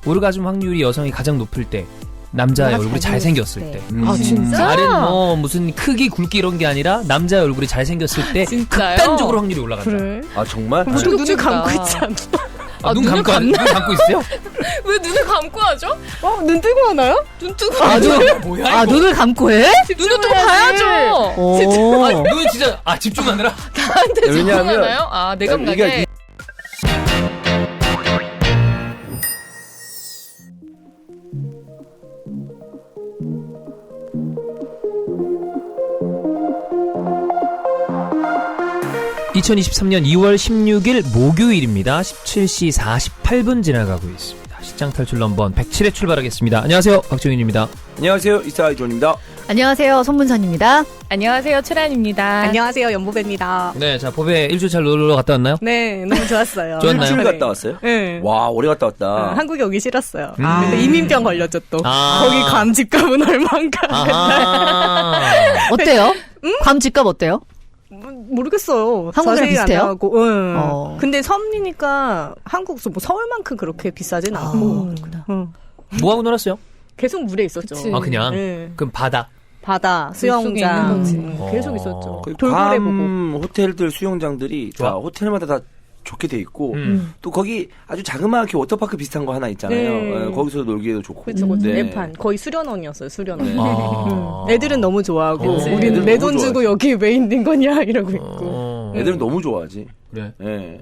오르가즘 확률이 여성이 가장 높을 때, 남자의 얼굴이 잘생겼을 때. 아, 진짜? 다른 뭐 무슨 크기 굵기 이런 게 아니라 남자의 얼굴이 잘생겼을 때 진짜요? 극단적으로 확률이 올라간다. 그래? 아 정말? 보통 눈을 감고 있지 않나? 눈 눈을 감고 있어요? 왜 눈을 감고 하죠? 눈 뜨고 하나요? 눈 뜨고 뭐야? 이거? 눈을 감고 해? 눈을 뜨고 봐야죠. 오. 눈 진짜 집중하느라. 나한테 왜냐하면- 집중하나요? 아, 내 감각에. 2023년 2월 16일 목요일입니다. 17시 48분 지나가고 있습니다. 시장 탈출 넘버 107에 출발하겠습니다. 안녕하세요. 박정윤입니다. 안녕하세요, 이사이존입니다. 안녕하세요. 손문선입니다. 안녕하세요, 최란입니다. 안녕하세요, 연보배입니다. 네, 자, 법에 일주일 잘 놀러 갔다 왔나요? 네, 너무 좋았어요. 좋았나요? 일주일 네. 갔다 왔어요? 네. 와, 오래 갔다 왔다. 한국에 오기 싫었어요. 아. 근데 이민병 걸렸죠, 또. 아. 거기 감 집값은 얼만가. 아하. 어때요? 괌 집값 어때요? 모르겠어요. 한국이랑 자세히 안 비슷해요? 나가고, 응. 어. 근데 섬이니까 한국 뭐 서울만큼 그렇게 비싸진 않고. 그렇구나. 응. 뭐하고 놀았어요? 계속 물에 있었죠. 그치. 아, 그냥? 네. 그럼 바다. 바다, 물 속에 수영장 있는 거지. 계속 어. 있었죠. 거기 돌고래 보고. 괌 호텔들 수영장들이 좋아? 다 호텔마다 다 좋게 돼 있고 음. 또 거기 아주 자그마하게 워터파크 비슷한 거 하나 있잖아요. 네. 거기서 놀기에도 좋고. 그쵸, 그쵸. 네. 내판. 거의 수련원이었어요, 수련원. 네. 아. 애들은 너무 좋아하고, 그치. 우리는 애들은 내 너무 돈 주고 좋아하지. 여기 왜 있는 거냐, 이러고 있고. 어. 애들은 너무 좋아하지. 그래. 예.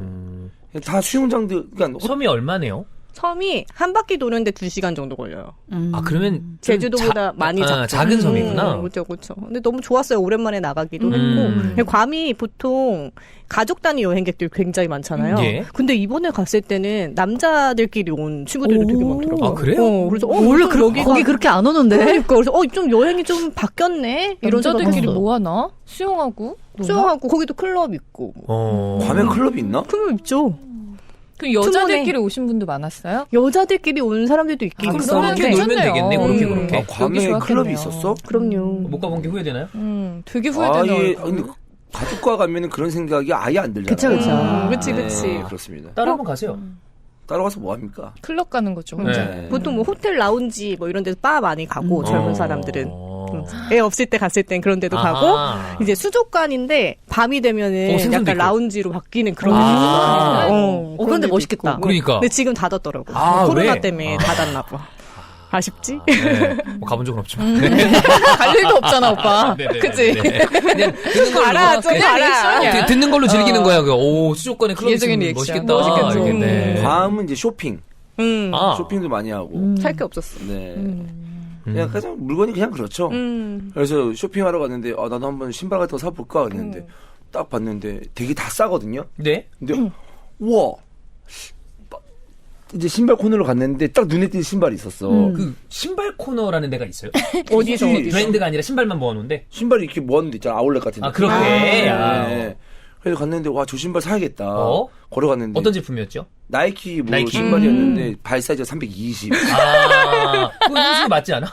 다 수영장들, 그러니까 섬이 얼마네요? 섬이 한 바퀴 도는데 2시간 정도 걸려요. 아, 그러면 좀 제주도보다 많이 작죠. 작은 섬이구나. 그렇죠, 그렇죠. 근데 너무 좋았어요. 오랜만에 나가기도 음. 했고. 괌이 보통 가족 단위 여행객들 굉장히 많잖아요. 예. 근데 이번에 갔을 때는 남자들끼리 온 친구들도 되게 많더라고요. 아, 그래요? 그래서 원래 여기가 거기 그렇게 안 오는데. 그러니까 그래서 좀 여행이 좀 바뀌었네. 이런 남자들끼리 생각했어. 뭐 하나? 수영하고? 수영하고 거기도 클럽 있고. 괌에 클럽이 있나? 클럽 있죠. 그 여자들끼리 오신 분도 많았어요? 여자들끼리 온 사람들도 있긴 아, 그렇게 그러면 있었는데. 놀면 괜찮네요. 되겠네. 그렇게 음. 그렇게. 아, 괌에 좋았겠네요. 클럽이 있었어? 그럼요. 못 가본 게 후회되나요? 되게 후회되는 아예, 얼굴. 근데 가족과 가면은 그런 생각이 아예 안 들잖아요. 그쵸, 그쵸. 그치, 네, 그치. 그렇습니다. 따라 한번 가세요. 따라가서 뭐 합니까? 클럽 가는 거죠, 네. 혼자. 보통 뭐 호텔 라운지 뭐 이런 데서 바 많이 가고 젊은 사람들은 애 없을 때 갔을 땐 그런 데도 아하. 가고 이제 수족관인데 밤이 되면은 생선도 약간 있고. 라운지로 바뀌는 그런 아. 데도 그런데 그런 데도 멋있겠다. 있고. 그러니까. 근데 지금 닫았더라고. 아, 코로나 왜? 때문에 아. 닫았나 봐. 아쉽지? 네. 뭐 가본 적은 없지만. 갈 일도 없잖아, 오빠. 네네네. 그치? 그냥 듣는 걸로. 알아, 좀 그냥 알아. 리액션이야. 듣는 걸로 즐기는 거야. 오, 수족관에 클럽 기계적인 있으면 리액션. 멋있겠다. 멋있겠죠. 이렇게, 네. 괌은 이제 쇼핑. 아. 쇼핑도 많이 하고. 살 게 없었어. 네. 그냥 가장 물건이 그냥 그렇죠. 그래서 쇼핑하러 갔는데 나도 한번 신발 같은 거 사볼까 했는데 딱 봤는데 되게 다 싸거든요. 네? 근데 우와 이제 신발 코너로 갔는데 딱 눈에 띄는 신발이 있었어. 그 신발 코너라는 데가 있어요? 어디서 브랜드가 아니라 신발만 모아놓은데? 신발이 이렇게 모았는 데 있잖아. 아울렛 같은 데. 아, 그렇게? 아. 네. 그래서 갔는데 와 저 신발 사야겠다. 어? 걸어갔는데 어떤 제품이었죠? 나이키 뭐 나이키. 신발이었는데 발 사이즈가 320. 아, 그거 현수 맞지 않아?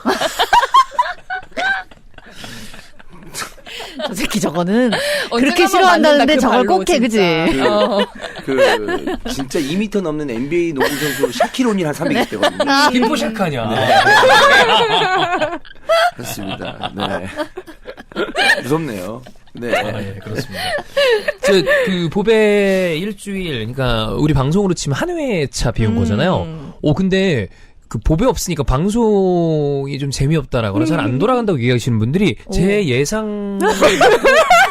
저 새끼 저거는 언젠가만 그렇게 싫어한다는데 맞는다, 저걸 그 꼭 해, 발로, 그지? 진짜. 그 진짜 2m 넘는 NBA 농구 선수 샤키로니 한 320대거든요. 김포샤카냐. 그렇습니다. 네. 무섭네요. 네. 아, 예, 그렇습니다. 그 보배 일주일, 그러니까 우리 방송으로 치면 한 회차 비운 거잖아요. 근데 그 보배 없으니까 방송이 좀 재미없다라거나 잘 안 돌아간다고 얘기하시는 분들이 제 예상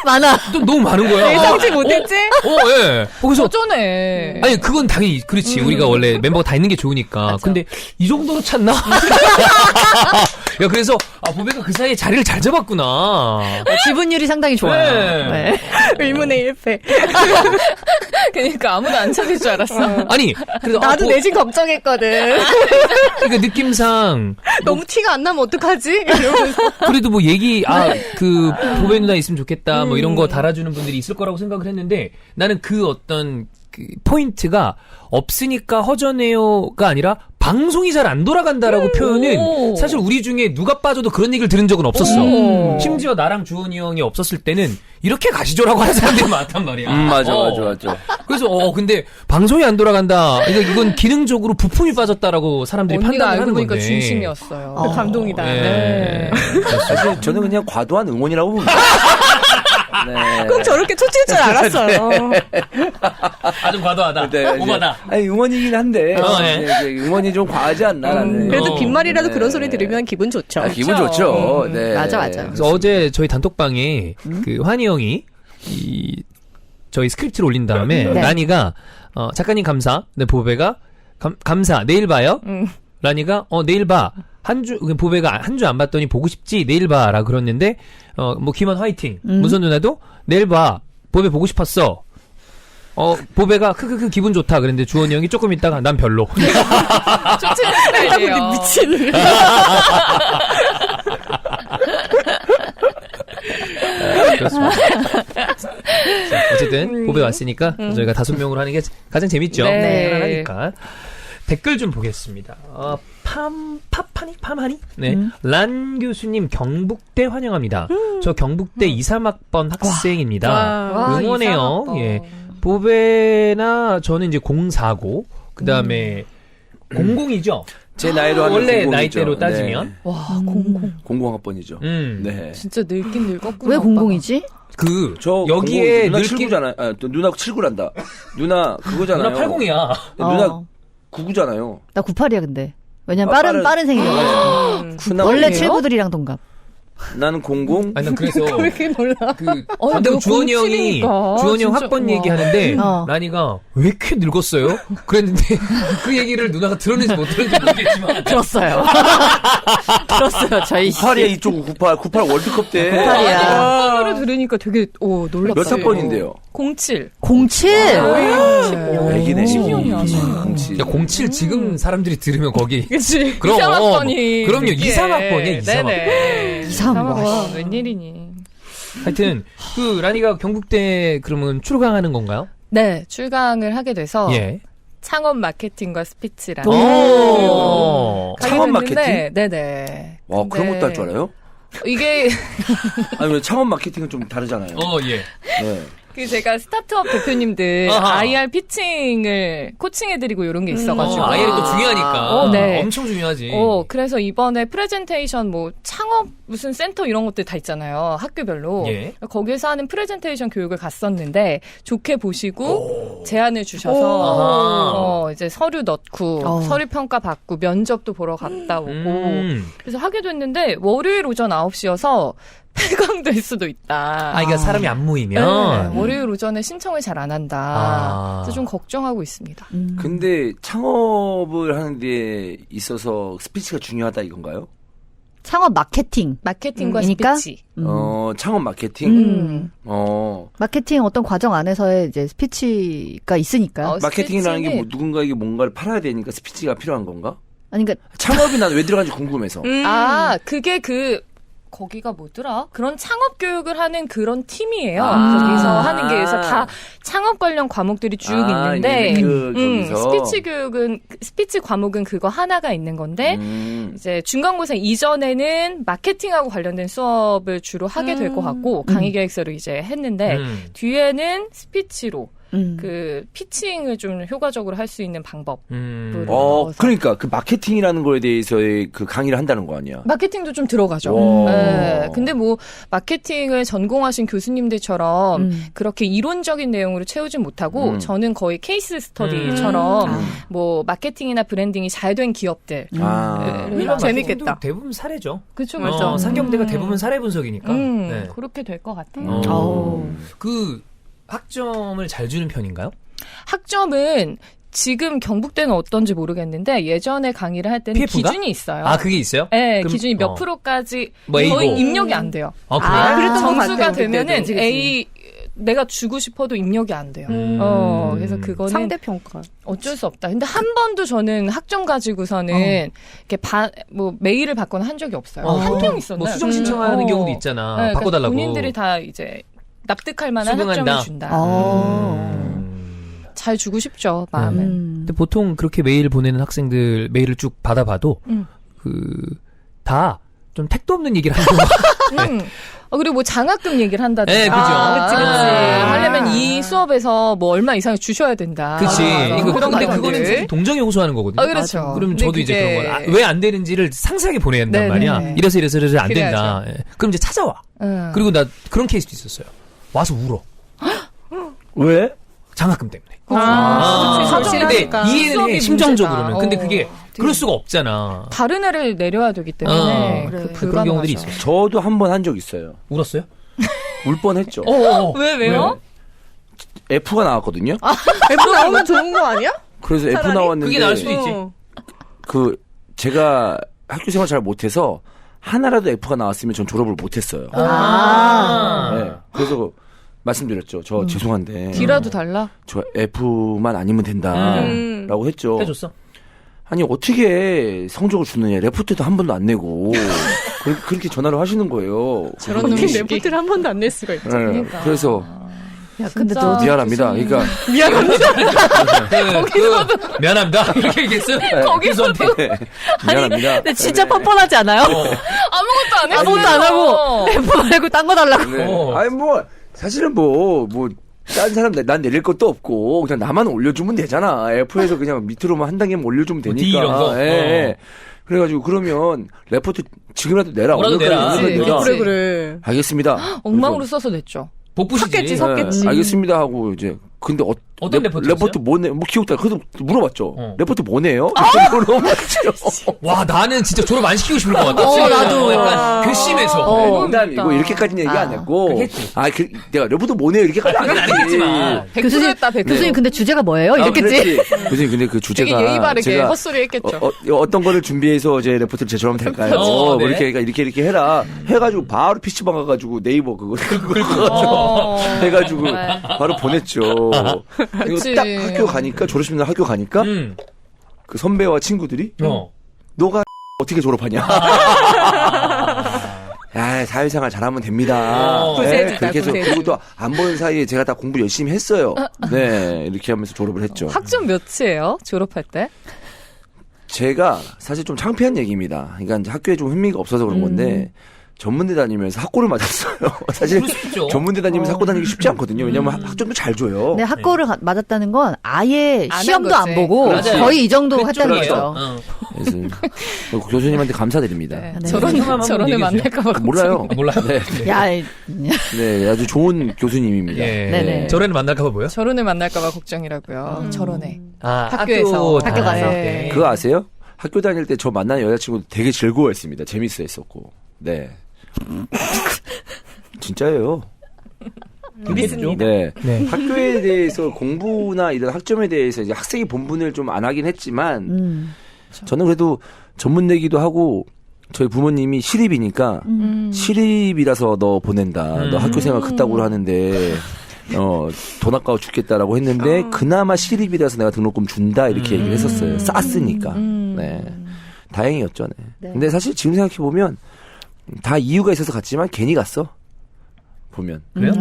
많아. 또 너무 많은 거야. 예상치 못했지? 예. 그래서 어쩌네. 아니 그건 당연히 그렇지. 우리가 원래 멤버가 다 있는 게 좋으니까. 근데 이 정도로 찼나? 야 그래서 보배가 그 사이에 자리를 잘 잡았구나. 지분율이 상당히 좋아요. 네. 의문의 1패. 그러니까 아무도 안 찾을 줄 알았어. 아니 그래서 나도 내심 걱정했거든. 그러니까 느낌상 너무 티가 안 나면 어떡하지? 이러면서. 그래도 뭐 그 보배 누나 있으면 좋겠다 뭐 이런 거 달아주는 분들이 있을 거라고 생각을 했는데 나는 그 어떤 그 포인트가 없으니까 허전해요가 아니라 방송이 잘 안 돌아간다라고 표현은 사실 우리 중에 누가 빠져도 그런 얘기를 들은 적은 없었어. 심지어 나랑 주원이 형이 없었을 때는 이렇게 가시죠라고 하는 사람들이 많단 말이야. 맞아. 그래서 근데 방송이 안 돌아간다. 그러니까 이건 기능적으로 부품이 빠졌다라고 사람들이 언니가 판단을 알고 하는 보니까 건데. 중심이었어요. 감동이다. 네. 사실 저는 그냥 과도한 응원이라고 봅니다. 네. 꼭 저렇게 초칠 줄 알았어요. 좀 과도하다. 네, 오바다. 아니 응원이긴 한데 네. 이제 응원이 좀 과하지 않나. 그래도 빈말이라도 그런 소리 들으면 기분 좋죠. 기분 좋죠. 네. 맞아. 그래서 어제 저희 단톡방에 그 환희 형이 저희 스크립트를 올린 다음에 네. 라니가 작가님 감사. 네, 보배가 감사. 내일 봐요. 라니가 내일 봐. 보배가 한 주 안 봤더니 보고 싶지. 내일 봐라 그랬는데 뭐 김원 화이팅. 무선 누나도 내일 봐. 보배 보고 싶었어. 보배가 크크크 기분 좋다 그랬는데 주원이 형이 조금 있다가 난 별로. 쫓치는 스타일이에요. 미친. 그렇습니다. 자, 어쨌든 보배 왔으니까 저희가 5명으로 하는 게 가장 재밌죠. 네. 하나니까. 댓글 좀 보겠습니다. 파마니? 네. 란 교수님 경북대 환영합니다. 저 경북대 2, 3학번 학생입니다. 와, 응원해요. 2, 3학번. 예. 보배나 저는 이제 049, 그 다음에 00이죠? 제 나이로 하면 원래 00이죠. 나이대로 따지면. 네. 와, 00. 00학번이죠. 네. 진짜 늙긴 늙었구나. 왜 오빠가. 00이지? 저 여기에 누나 늙기 79잖아요. 누나 79란다. 누나 그거잖아요. 누나 80이야. 누나 99잖아요. 나 98이야 근데. 왜냐면 빠른 생일이어가지고. 원래 그래요? 79들이랑 동갑. 나는 00. 아니 난 그래서 왜 이렇게 놀라? 방금 내가 주원이 형이 07이니까. 주원이 형 진짜, 학번 우와. 얘기하는데 어. 라니가 왜 이렇게 늙었어요? 그랬는데 그 얘기를 누나가 들었는지 못 들었는지 모르겠지만 들었어요. 들었어요. 저희 98이야 이쪽 98 월드컵 때. 98이야. 학번으로 들으니까 되게 놀랍다. 몇 학번인데요? 07. 07. 애기네. 10년이야. 07. 야, 07 지금 사람들이 들으면 거기 그치. 그럼, 2, 3학번이. 그럼요. 2, 3학번이야, 2, 3학번. 네네. 2, 3. 와. 웬일이니. 하여튼 그 라니가 경북대 그러면 출강하는 건가요? 네, 출강을 하게 돼서 예. 창업 마케팅과 스피치라는 오. 가게 창업 됐는데, 네네. 와 그런 근데 것도 할 줄 알아요? 이게 아니 왜 창업 마케팅은 좀 다르잖아요. 예. 네. 그 제가 스타트업 대표님들 아하. IR 피칭을 코칭해드리고 이런 게 있어가지고 IR이 또 중요하니까. 네. 엄청 중요하지. 그래서 이번에 프레젠테이션 뭐 창업 무슨 센터 이런 것들 다 있잖아요. 학교별로. 예. 거기에서 하는 프레젠테이션 교육을 갔었는데 좋게 보시고 제안을 주셔서 이제 서류 넣고 서류 평가 받고 면접도 보러 갔다 오고 그래서 하게 됐는데 월요일 오전 9시여서 폐광될 수도 있다. 그러니까 사람이 안 모이면. 네, 월요일 오전에 신청을 잘 안 한다. 그래서 좀 걱정하고 있습니다. 근데 창업을 하는 데 있어서 스피치가 중요하다 이건가요? 창업 마케팅. 마케팅과 그러니까? 스피치. 창업 마케팅? 마케팅 어떤 과정 안에서의 이제 스피치가 있으니까요. 마케팅이라는 게 스피치는 뭐 누군가에게 뭔가를 팔아야 되니까 스피치가 필요한 건가? 아니 그러니까 창업이 난 왜 들어간지 궁금해서. 그게 거기가 뭐더라? 그런 창업 교육을 하는 그런 팀이에요. 거기서 하는 게 그래서 다 창업 관련 과목들이 쭉 있는데, 거기서 스피치 과목은 그거 하나가 있는 건데, 이제 중간고사 이전에는 마케팅하고 관련된 수업을 주로 하게 될 것 같고, 강의 계획서를 이제 했는데, 뒤에는 스피치로, 그 피칭을 좀 효과적으로 할 수 있는 방법을 넣어서. 그러니까 그 마케팅이라는 거에 대해서의 그 강의를 한다는 거 아니야? 마케팅도 좀 들어가죠. 네. 근데 뭐 마케팅을 전공하신 교수님들처럼 그렇게 이론적인 내용으로 채우진 못하고 저는 거의 케이스 스터디처럼 뭐 마케팅이나 브랜딩이 잘 된 기업들. 재밌겠다. 대부분 사례죠. 그렇죠, 그렇죠. 상경대가 대부분 사례 분석이니까. 네. 그렇게 될 것 같아요. 그 학점을 잘 주는 편인가요? 학점은 지금 경북대는 어떤지 모르겠는데 예전에 강의를 할 때는 PF가? 기준이 있어요. 그게 있어요? 네, 그럼, 기준이 몇 프로까지 뭐 거의 A고. 입력이 안 돼요. 그래요? 그랬던 것 점수가 같아요, 되면은 그때도. A 내가 주고 싶어도 입력이 안 돼요. 그래서 그거는 상대평가. 어쩔 수 없다. 근데 한 번도 저는 학점 가지고서는 이렇게 뭐 메일을 받거나 한 적이 없어요. 한 명 있었나요? 뭐 수정 신청하는 경우도 있잖아. 네, 바꿔달라고. 본인들이 다 이제 납득할 만한 수긍한다. 학점을 준다. 잘 주고 싶죠, 마음을. 근데 보통 그렇게 메일 보내는 학생들 메일을 쭉 받아봐도 다 좀 택도 없는 얘기를 하는 경우가 그리고 뭐 장학금 얘기를 한다든가. 네, 그죠. 그치. 하려면 이 수업에서 뭐 얼마 이상 주셔야 된다. 그치. 이거 그런 근데 것들. 그거는 사실 동정에 호소하는 거거든요. 그렇죠. 그럼 근데 저도 이제 그게- 그런 걸 왜 안 되는지를 상세하게 보내야 된단 네네. 말이야. 이래서 안 된다. 예. 그럼 이제 찾아와. 그리고 나 그런 케이스도 있었어요. 와서 울어. 왜? 장학금 때문에. 그치, 근데 절실하니까. 이해는 수업이 해, 심정적으로는. 문제다. 근데 그게 그럴 수가 없잖아. 다른 애를 내려야 되기 때문에 그래. 그 그런 경우들이 불가능하죠. 있어요. 저도 한 번 한 적 있어요. 울었어요? 울 뻔했죠. 왜요? F가 나왔거든요. F 나오면 좋은 거 아니야? 그래서 F 차라리 나왔는데 그게 나을 수도 있지. 그 제가 학교 생활 잘 못해서 하나라도 F가 나왔으면 전 졸업을 못했어요. 네. 그래서 말씀드렸죠. 저 죄송한데 D라도 달라? 저 F만 아니면 된다라고 했죠. 해줬어? 아니 어떻게 성적을 주느냐. 레포트도 한 번도 안 내고 그렇게 전화를 하시는 거예요. 저런 어떻게 놈이 레포트를 한 번도 안 낼 수가 있지. 네. 그러니까. 그래서 야, 근데 진짜. 너 미안합니다. 그러니까 미안합니다. 이렇게 얘기했어요? 거기서도 미안합니다. 근데 진짜 뻔뻔하지 않아요? 아무것도 안 했어요. 아무것도 안 하고 F 말고 딴 거 달라고. 네. 아니 뭐 사실은 뭐 딴 사람 난 내릴 것도 없고 그냥 나만 올려주면 되잖아. F에서 그냥 밑으로만 한 단계만 올려주면 되니까. D 이런 거? 예. 그래가지고 그러면 레포트 지금이라도 내라. 뭐라도 내라. 그치, 내라. 그치. 그래. 알겠습니다. 엉망으로 써서 냈죠. 복부시지. 섞겠지. 알겠습니다 하고 이제 근데 어떤 레포트였어요? 레포트 뭐 내? 뭐 기억도 안. 그래서 물어봤죠. 어. 레포트 뭐 내요? 물어봤죠. 와, 나는 진짜 졸업 안 시키고 싶을 것 같다. 나도. 약간 괘씸해서. 농담 이거 이렇게까지는 얘기 안 했고. 그랬지. 내가 레포트 뭐 내요 이렇게까지 안 그건 아니겠지만. 100% 했다, 100%. 교수님 근데 주제가 뭐예요? 이랬겠지. 교수님 근데 그 되게 주제가 예의 바르게 제가 헛소리 했겠죠. 어떤 거를 준비해서 제 레포트를 제출하면 될까요? 어, 네. 뭐 이렇게 해라. 해가지고 바로 PC방 가가지고 네이버 그거 해가지고 네. 바로 보냈죠. 이거 그치. 딱 학교 가니까 졸업식날 학교 가니까 그 선배와 친구들이 너가 어떻게 졸업하냐? 야, 사회생활 잘하면 됩니다. 구세주다, 그렇게 해서 구세주. 그리고 또 안 보는 사이에 제가 다 공부 열심히 했어요. 네, 이렇게 하면서 졸업을 했죠. 학점 몇이에요? 졸업할 때? 제가 사실 좀 창피한 얘기입니다. 그러니까 이제 학교에 좀 흥미가 없어서 그런 건데 전문대 다니면서 학고를 맞았어요. 사실 그럴 수 있죠. 전문대 다니면서 학고 다니기 쉽지 않거든요. 왜냐면 학점도 잘 줘요. 근데 학고를 맞았다는 건 아예 안 시험도 한 안 거지. 보고 그렇지. 거의 이 정도 했다는 그렇죠. 거죠. 그래서 교수님한테 감사드립니다. 네. 네. 저런을 만날까봐. 몰라요. 몰라요? 네, 야, 네, 아주 좋은 교수님입니다. 예. 네네. 저래는 만날까봐 뭐요? 저런을 만날까봐 걱정이라고요. 저런에. 아, 학교에서. 학교 가서. 네. 그거 아세요? 학교 다닐 때 저 만난 여자친구도 되게 즐거워했습니다. 재밌어했었고. 네. 진짜예요. 믿죠? 네. 네. 학교에 대해서 공부나 이런 학점에 대해서 이제 학생이 본분을 좀 안 하긴 했지만 저는 그래도 전문내기도 하고 저희 부모님이 시립이니까 시립이라서 너 보낸다. 너 학교 생활 그따구로 하는데 돈 아까워 죽겠다라고 했는데 그나마 시립이라서 내가 등록금 준다 이렇게 얘기를 했었어요. 쌌으니까. 네. 다행이었죠. 네. 네. 근데 사실 지금 생각해 보면 다 이유가 있어서 갔지만 괜히 갔어. 보면. 그래요?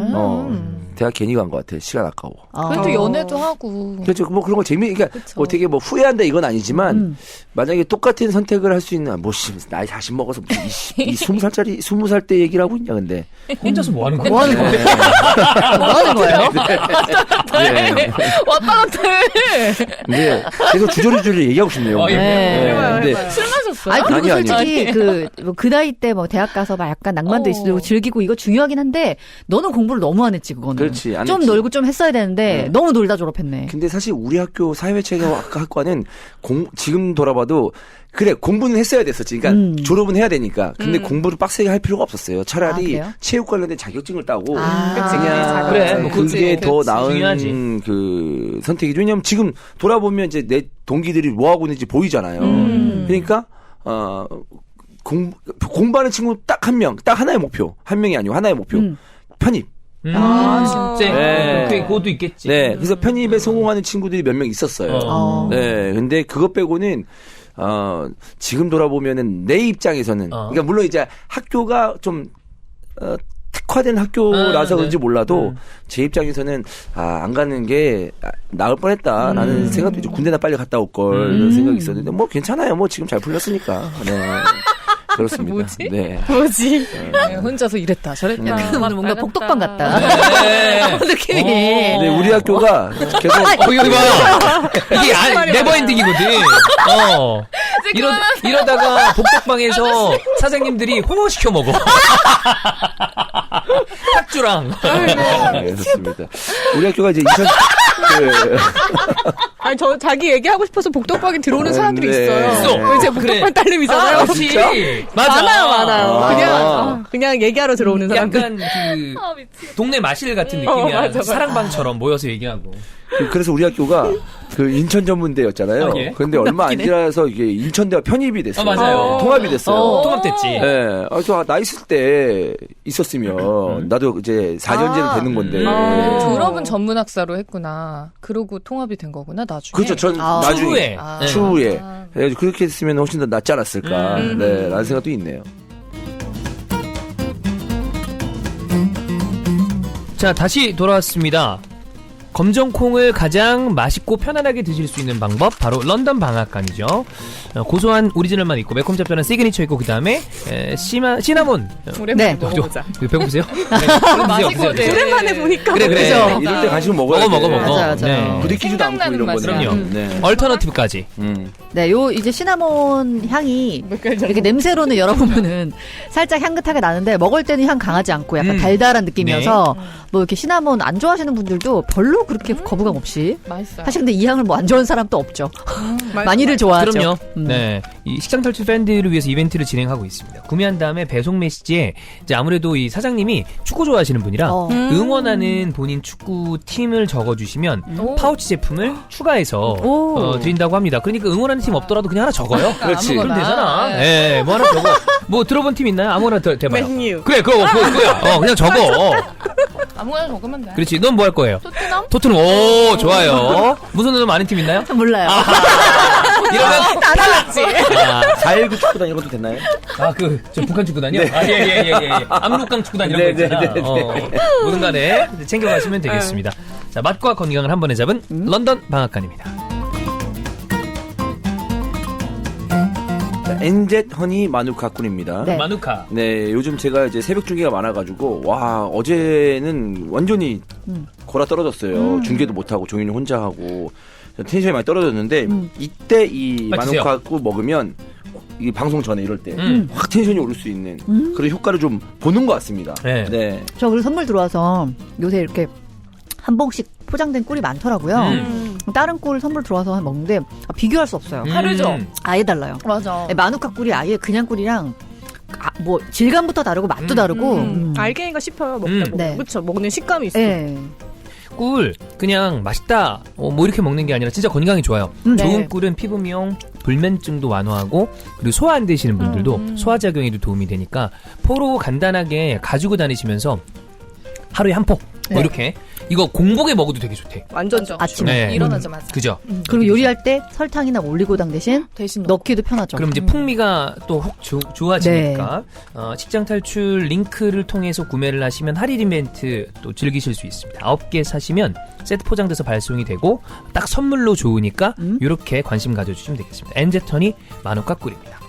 대학 괜히 간 것 같아. 시간 아까워. 그래도 연애도 하고. 그렇죠. 뭐 그런 거 그러니까 그쵸. 뭐 되게 뭐 후회한다 이건 아니지만 만약에 똑같은 선택을 할 수 있는 나이 40 먹어서 무슨 이 20살짜리 20살 때 얘기를 하고 있냐 근데. 혼자서 뭐 하는 거야? 뭐 하는 거예요? 뭐 하는 거예요? 네. 왔다 갔다 해. 근데 계속 주저리주저리 얘기하고 싶네요. 예. 네. 근데 술 마셨어요? 아니, 그리고 아니. 솔직히 그 나이 때 뭐 대학 가서 막 약간 낭만도 있으려고 즐기고 이거 중요하긴 한데 너는 공부를 너무 안 했지, 그거는. 그렇지, 안 좀 했지. 놀고 좀 했어야 되는데 네. 너무 놀다 졸업했네. 근데 사실 우리 학교 사회체계학과는 지금 돌아봐도 그래 공부는 했어야 됐었지. 그러니까 졸업은 해야 되니까. 근데 공부를 빡세게 할 필요가 없었어요. 차라리 그래요? 체육 관련된 자격증을 따고 아. 그냥 그래, 뭐 그게 그치, 더 그치. 나은 중요하지. 그 선택이죠. 왜냐면 지금 돌아보면 이제 내 동기들이 뭐 하고 있는지 보이잖아요. 그러니까 공부하는 친구 딱 한 명, 딱 하나의 목표. 한 명이 아니고 하나의 목표. 편입. 진짜. 네. 그것도 있겠지. 네. 그래서 편입에 성공하는 친구들이 몇 명 있었어요. 네. 근데 그것 빼고는 지금 돌아보면은 내 입장에서는 그러니까 물론 이제 학교가 좀 특화된 학교라서 그런지 몰라도 음. 제 입장에서는 안 가는 게 나을 뻔했다라는 생각도 있죠. 군대나 빨리 갔다 올 걸 이런 생각이 있었는데 뭐 괜찮아요. 뭐 지금 잘 풀렸으니까. 네. 그렇습니다. 뭐지? 네. 뭐지? 네, 혼자서 이랬다 저랬다. 오늘 뭔가 복덕방 같다. 네. 느낌이. 근데 우리 학교가 계속 이거 봐. 이게 네버엔딩이거든. 이러다가 복덕방에서 사장님들이 홍어시켜 먹어. 탁주랑. 네, 좋습니다. 우리 학교가 이제 아니, 자기 얘기하고 싶어서 복덕방에 들어오는 사람들이 네. 있어요. 이제 복덕방 딸내미잖아요. 그렇지. 맞아. 많아요. 그냥 얘기하러 들어오는 사람들. 약간 동네 마실 같은 느낌이야. 맞아. 사랑방처럼 모여서 얘기하고. 그래서 우리 학교가 그 인천 전문대였잖아요. 예. 그런데 얼마 안 지나서 이게 인천대와 편입이 됐어요. 맞아요. 통합이 됐어요. 통합됐지. 네. 그래서 나 있을 때 있었으면 나도 이제 4년제는 되는 건데. 졸업은 전문학사로 했구나. 그러고 통합이 된 거구나 나중에. 그렇죠. 전 나중에 추후에. 추후에 그래서 그렇게 했으면 훨씬 더 낫지 않았을까. 네, 라는 생각도 있네요. 자, 다시 돌아왔습니다. 검정콩을 가장 맛있고 편안하게 드실 수 있는 방법 바로 런던 방앗간이죠. 고소한 오리지널만 있고 매콤 짭짤한 시그니처 있고 그 다음에 시나몬. 오랜만에 네. 먹어보자. 배고프세요? 맛있거든. 오랜만에 보니까. 그래. 네, 이럴 때 간식을 먹어야 먹어. 맞아. 네. 부딪히지도 않고 생각나는 이런 맛이야. 거는. 그럼요. 네. 얼터너티브까지. 네, 요 이제 시나몬 향이 이렇게 냄새로는 열어보면은 살짝 향긋하게 나는데 먹을 때는 향 강하지 않고 약간 달달한 느낌이어서 뭐 이렇게 시나몬 안 좋아하시는 분들도 별로 그렇게 거부감 없이. 맛있어요. 사실 근데 이 향을 뭐 안 좋아하는 사람도 없죠. 많이들 좋아하죠. 그럼요. 네. 이 식당 탈출 팬들을 위해서 이벤트를 진행하고 있습니다. 구매한 다음에 배송 메시지에 이제 아무래도 이 사장님이 축구 좋아하시는 분이라 응원하는 본인 축구 팀을 적어주시면 파우치 제품을 추가해서 드린다고 합니다. 그러니까 응원하는 팀 없더라도 그냥 하나 적어요. 그렇지. 그럼 되잖아. 네. 뭐 하나 적어. 뭐 들어본 팀 있나요? 아무거나 대봐요. 맨유. 그래, 그거야. 그냥 적어. 아무거나 적으면 돼. 그렇지. 넌 뭐 할 거예요? 토트넘. 오, 좋아요. 무슨 너 많은 팀 있나요? 몰라요. 이러면 다 달랐지. 419 축구단 이런 것도 됐나요? 저 북한 축구단이요? 예. 압록강 축구단 이런 거 있잖아. 뭐든 간에 챙겨가시면 되겠습니다. 자, 맛과 건강을 한 번에 잡은 런던 방앗간입니다. 엔젯 허니 마누카 꿀입니다. 네. 마누카. 네, 요즘 제가 이제 새벽 중계가 많아가지고, 와, 어제는 완전히 골아 떨어졌어요. 중계도 못하고, 종윤이 혼자 하고, 텐션이 많이 떨어졌는데, 이때 이 드세요. 마누카 꿀 먹으면, 이 방송 전에 이럴 때, 확 텐션이 오를 수 있는 그런 효과를 좀 보는 것 같습니다. 네. 저 그리고 선물 들어와서 요새 이렇게 한 봉씩 포장된 꿀이 많더라고요. 다른 꿀 선물 들어와서 먹는데 비교할 수 없어요. 다르죠? 아예 달라요. 맞아. 마누카 꿀이 아예 그냥 꿀이랑 뭐 질감부터 다르고 맛도 다르고. 알갱이가 씹혀요. 먹다 보면. 네. 그렇죠. 먹는 식감이 있어요. 네. 꿀 그냥 맛있다 뭐 이렇게 먹는 게 아니라 진짜 건강에 좋아요. 네. 좋은 꿀은 피부 미용, 불면증도 완화하고 그리고 소화 안 되시는 분들도 소화작용에도 도움이 되니까 포로 간단하게 가지고 다니시면서 하루에 한 폭 뭐 이렇게 이거 공복에 먹어도 되게 좋대. 완전 아침에. 네. 일어나자마자. 그죠? 그리고 요리할 때 설탕이나 올리고당 대신 대신 넣기도 편하죠. 그럼 이제 풍미가 또 혹 좋아지니까 직장 탈출 링크를 통해서 구매를 하시면 할인 이벤트 또 즐기실 수 있습니다. 9개 사시면 세트 포장돼서 발송이 되고 딱 선물로 좋으니까 이렇게 관심 가져주시면 되겠습니다. 엔제터니 마누카 꿀입니다.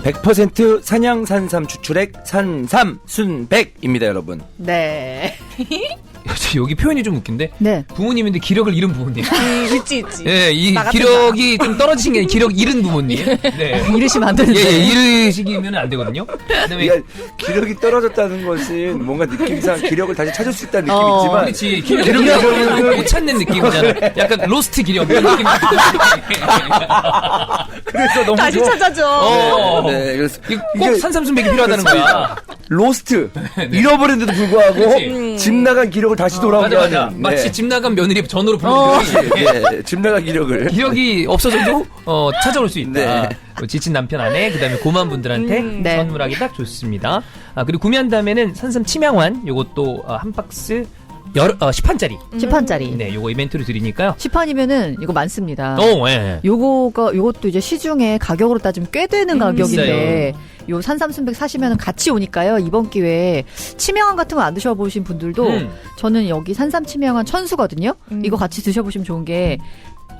100% 산양 산삼 추출액 산삼 순백입니다, 여러분. 네. 여기 표현이 좀 웃긴데 네. 부모님인데 기력을 잃은 부모님. 있지. 예, 이 나 같은 기력이 좀 떨어지신 게 아니라 기력 잃은 부모님. 네. 이러시면 안 되는데. 예, 잃으시면 안 되거든요. 그다음에 그러니까 기력이 떨어졌다는 것은 뭔가 느낌상 기력을 다시 찾을 수 있다는 느낌이지만 그렇지. 기력을 못 찾는 느낌이잖아. 약간 로스트 기력 이런 느낌. 그래서 너무 다시 좋아. 찾아줘. 네, 그래서 꼭 산삼순백이 필요하다는 거야. 로스트 잃어버린데도 불구하고 그렇지. 집 나간 기력을 다시 돌아오게 맞아. 하는 마치 집 나간 며느리 전으로 부르는 네, 집 나간 기력을 기력이 없어져도 찾아올 수 있다. 네. 지친 남편 아내 그다음에 고만 분들한테 네. 선물하기 딱 좋습니다. 그리고 구매한 다음에는 산삼 침향환 요것도 한 박스 10판짜리. 10판짜리. 네, 요거 이벤트로 드리니까요. 10판이면은 이거 많습니다. 예. 요것도 이제 시중에 가격으로 따지면 꽤 되는 가격인데 요 산삼순백 사시면은 같이 오니까요. 이번 기회에 치명한 같은 거 안 드셔보신 분들도 저는 여기 산삼 치명한 천수거든요. 이거 같이 드셔보시면 좋은 게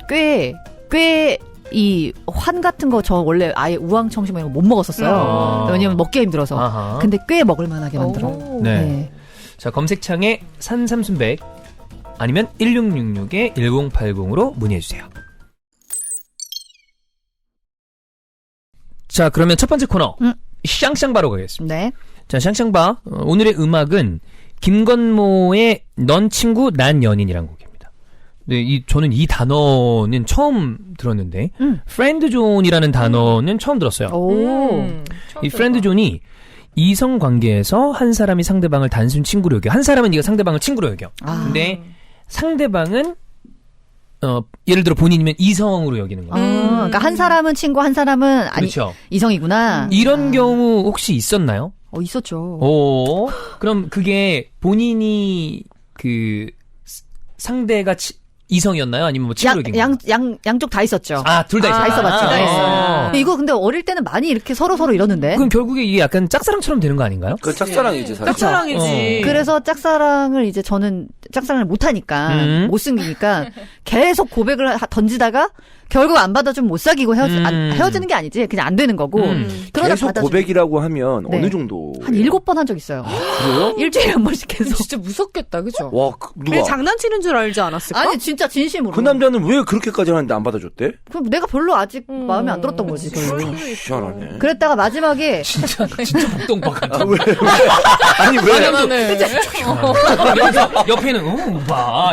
꽤 이 환 같은 거 저 원래 아예 우황청심 이런 거 못 먹었었어요. 왜냐면 먹기가 힘들어서. 아하. 근데 꽤 먹을 만하게 만들어. 네. 자, 검색창에 산삼순백 아니면 1666-1080으로 문의해주세요. 자, 그러면 첫 번째 코너 샹샹바로 가겠습니다. 네. 자, 샹샹바 오늘의 음악은 김건모의 넌 친구 난 연인이란 곡입니다. 네, 저는 이 단어는 처음 들었는데 프렌드존이라는 단어는 처음 들었어요. 오. 이 프렌드존이 이성 관계에서 한 사람이 상대방을 단순 친구로 여겨. 한 사람은 네가 상대방을 친구로 여겨. 근데 상대방은 예를 들어 본인이면 이성으로 여기는 거예요. 그러니까 한 사람은 친구, 한 사람은 아니 그렇죠. 이성이구나. 이런 경우 혹시 있었나요? 있었죠. 오. 그럼 그게 본인이 그 상대가 이성이었나요? 아니면 뭐 친구로 여긴 거예요? 양쪽 다 있었죠. 둘 다 있었어요. 다 있어봤죠. 다 있어요. 근데 이거 근데 어릴 때는 많이 이렇게 서로 이러는데. 그럼 결국에 이게 약간 짝사랑처럼 되는 거 아닌가요? 그 짝사랑이지 사실. 짝사랑이지. 그래서 짝사랑을 이제 저는 짝사랑을 못하니까 못생기니까 계속 고백을 던지다가 결국 안 받아주면 못 사귀고 헤어지는 게 아니지. 그냥 안 되는 거고. 그러다 계속 고백이라고 하면 네. 어느 정도? 한 7번 한 적 있어요. 그래요? 일주일에 한 번씩 계속. 진짜 무섭겠다, 그죠? 와, 누가? 왜 장난치는 줄 알지 않았을까? 아니 진짜 진심으로. 그 남자는 왜 그렇게까지 하는데 안 받아줬대? 그럼 내가 별로 아직 마음에 안 들었던 거지. 별로. 희한하네. 그랬다가 마지막에 진짜 복덩박 같아. 왜? 아니 왜? 옆에는 봐.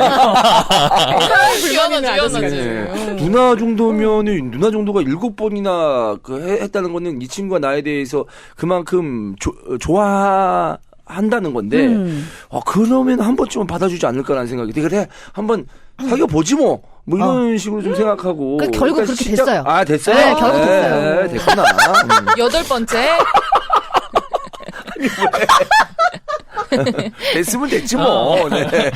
네. 누나 정도가 7번이나 했다는 거는 이 친구가 나에 대해서 그만큼 좋아한다는 건데, 그러면 한 번쯤은 받아주지 않을까라는 생각이. 그래, 한번 사귀어보지 뭐. 이런 식으로 좀 생각하고. 결국 그렇게 됐어요. 됐어요? 네, 결국 됐어요. 네, 됐구나. 8번째. 됐으면 됐지 뭐. 네. 네.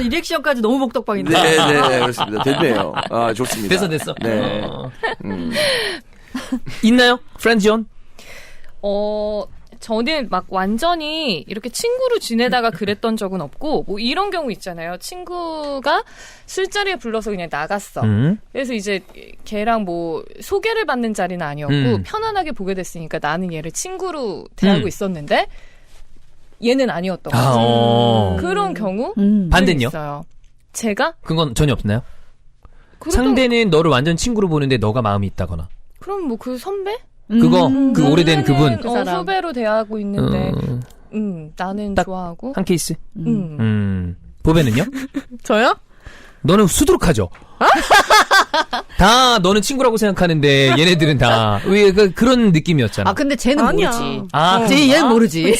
이 리액션까지 너무 복덕방인데. 네, 그렇습니다. 됐네요. 좋습니다. 됐어. 네. 있나요? 프렌즈존? 저는 막 완전히 이렇게 친구로 지내다가 그랬던 적은 없고, 뭐 이런 경우 있잖아요. 친구가 술자리에 불러서 그냥 나갔어. 그래서 이제 걔랑 뭐 소개를 받는 자리는 아니었고, 편안하게 보게 됐으니까 나는 얘를 친구로 대하고 있었는데, 얘는 아니었던 거죠. 그런 경우? 반대는요? 있어요. 제가? 그건 전혀 없나요? 상대는 너를 완전 친구로 보는데 너가 마음이 있다거나. 그럼 뭐 그 선배? 그거 그 오래된 그분 그 후배로 대하고 있는데 나는 좋아하고 한 케이스. 보배는요? 저요? 너는 수두룩하죠. 다 너는 친구라고 생각하는데 얘네들은 다 왜 그런 느낌이었잖아. 근데 쟤는 아니야. 모르지. 얘는 모르지.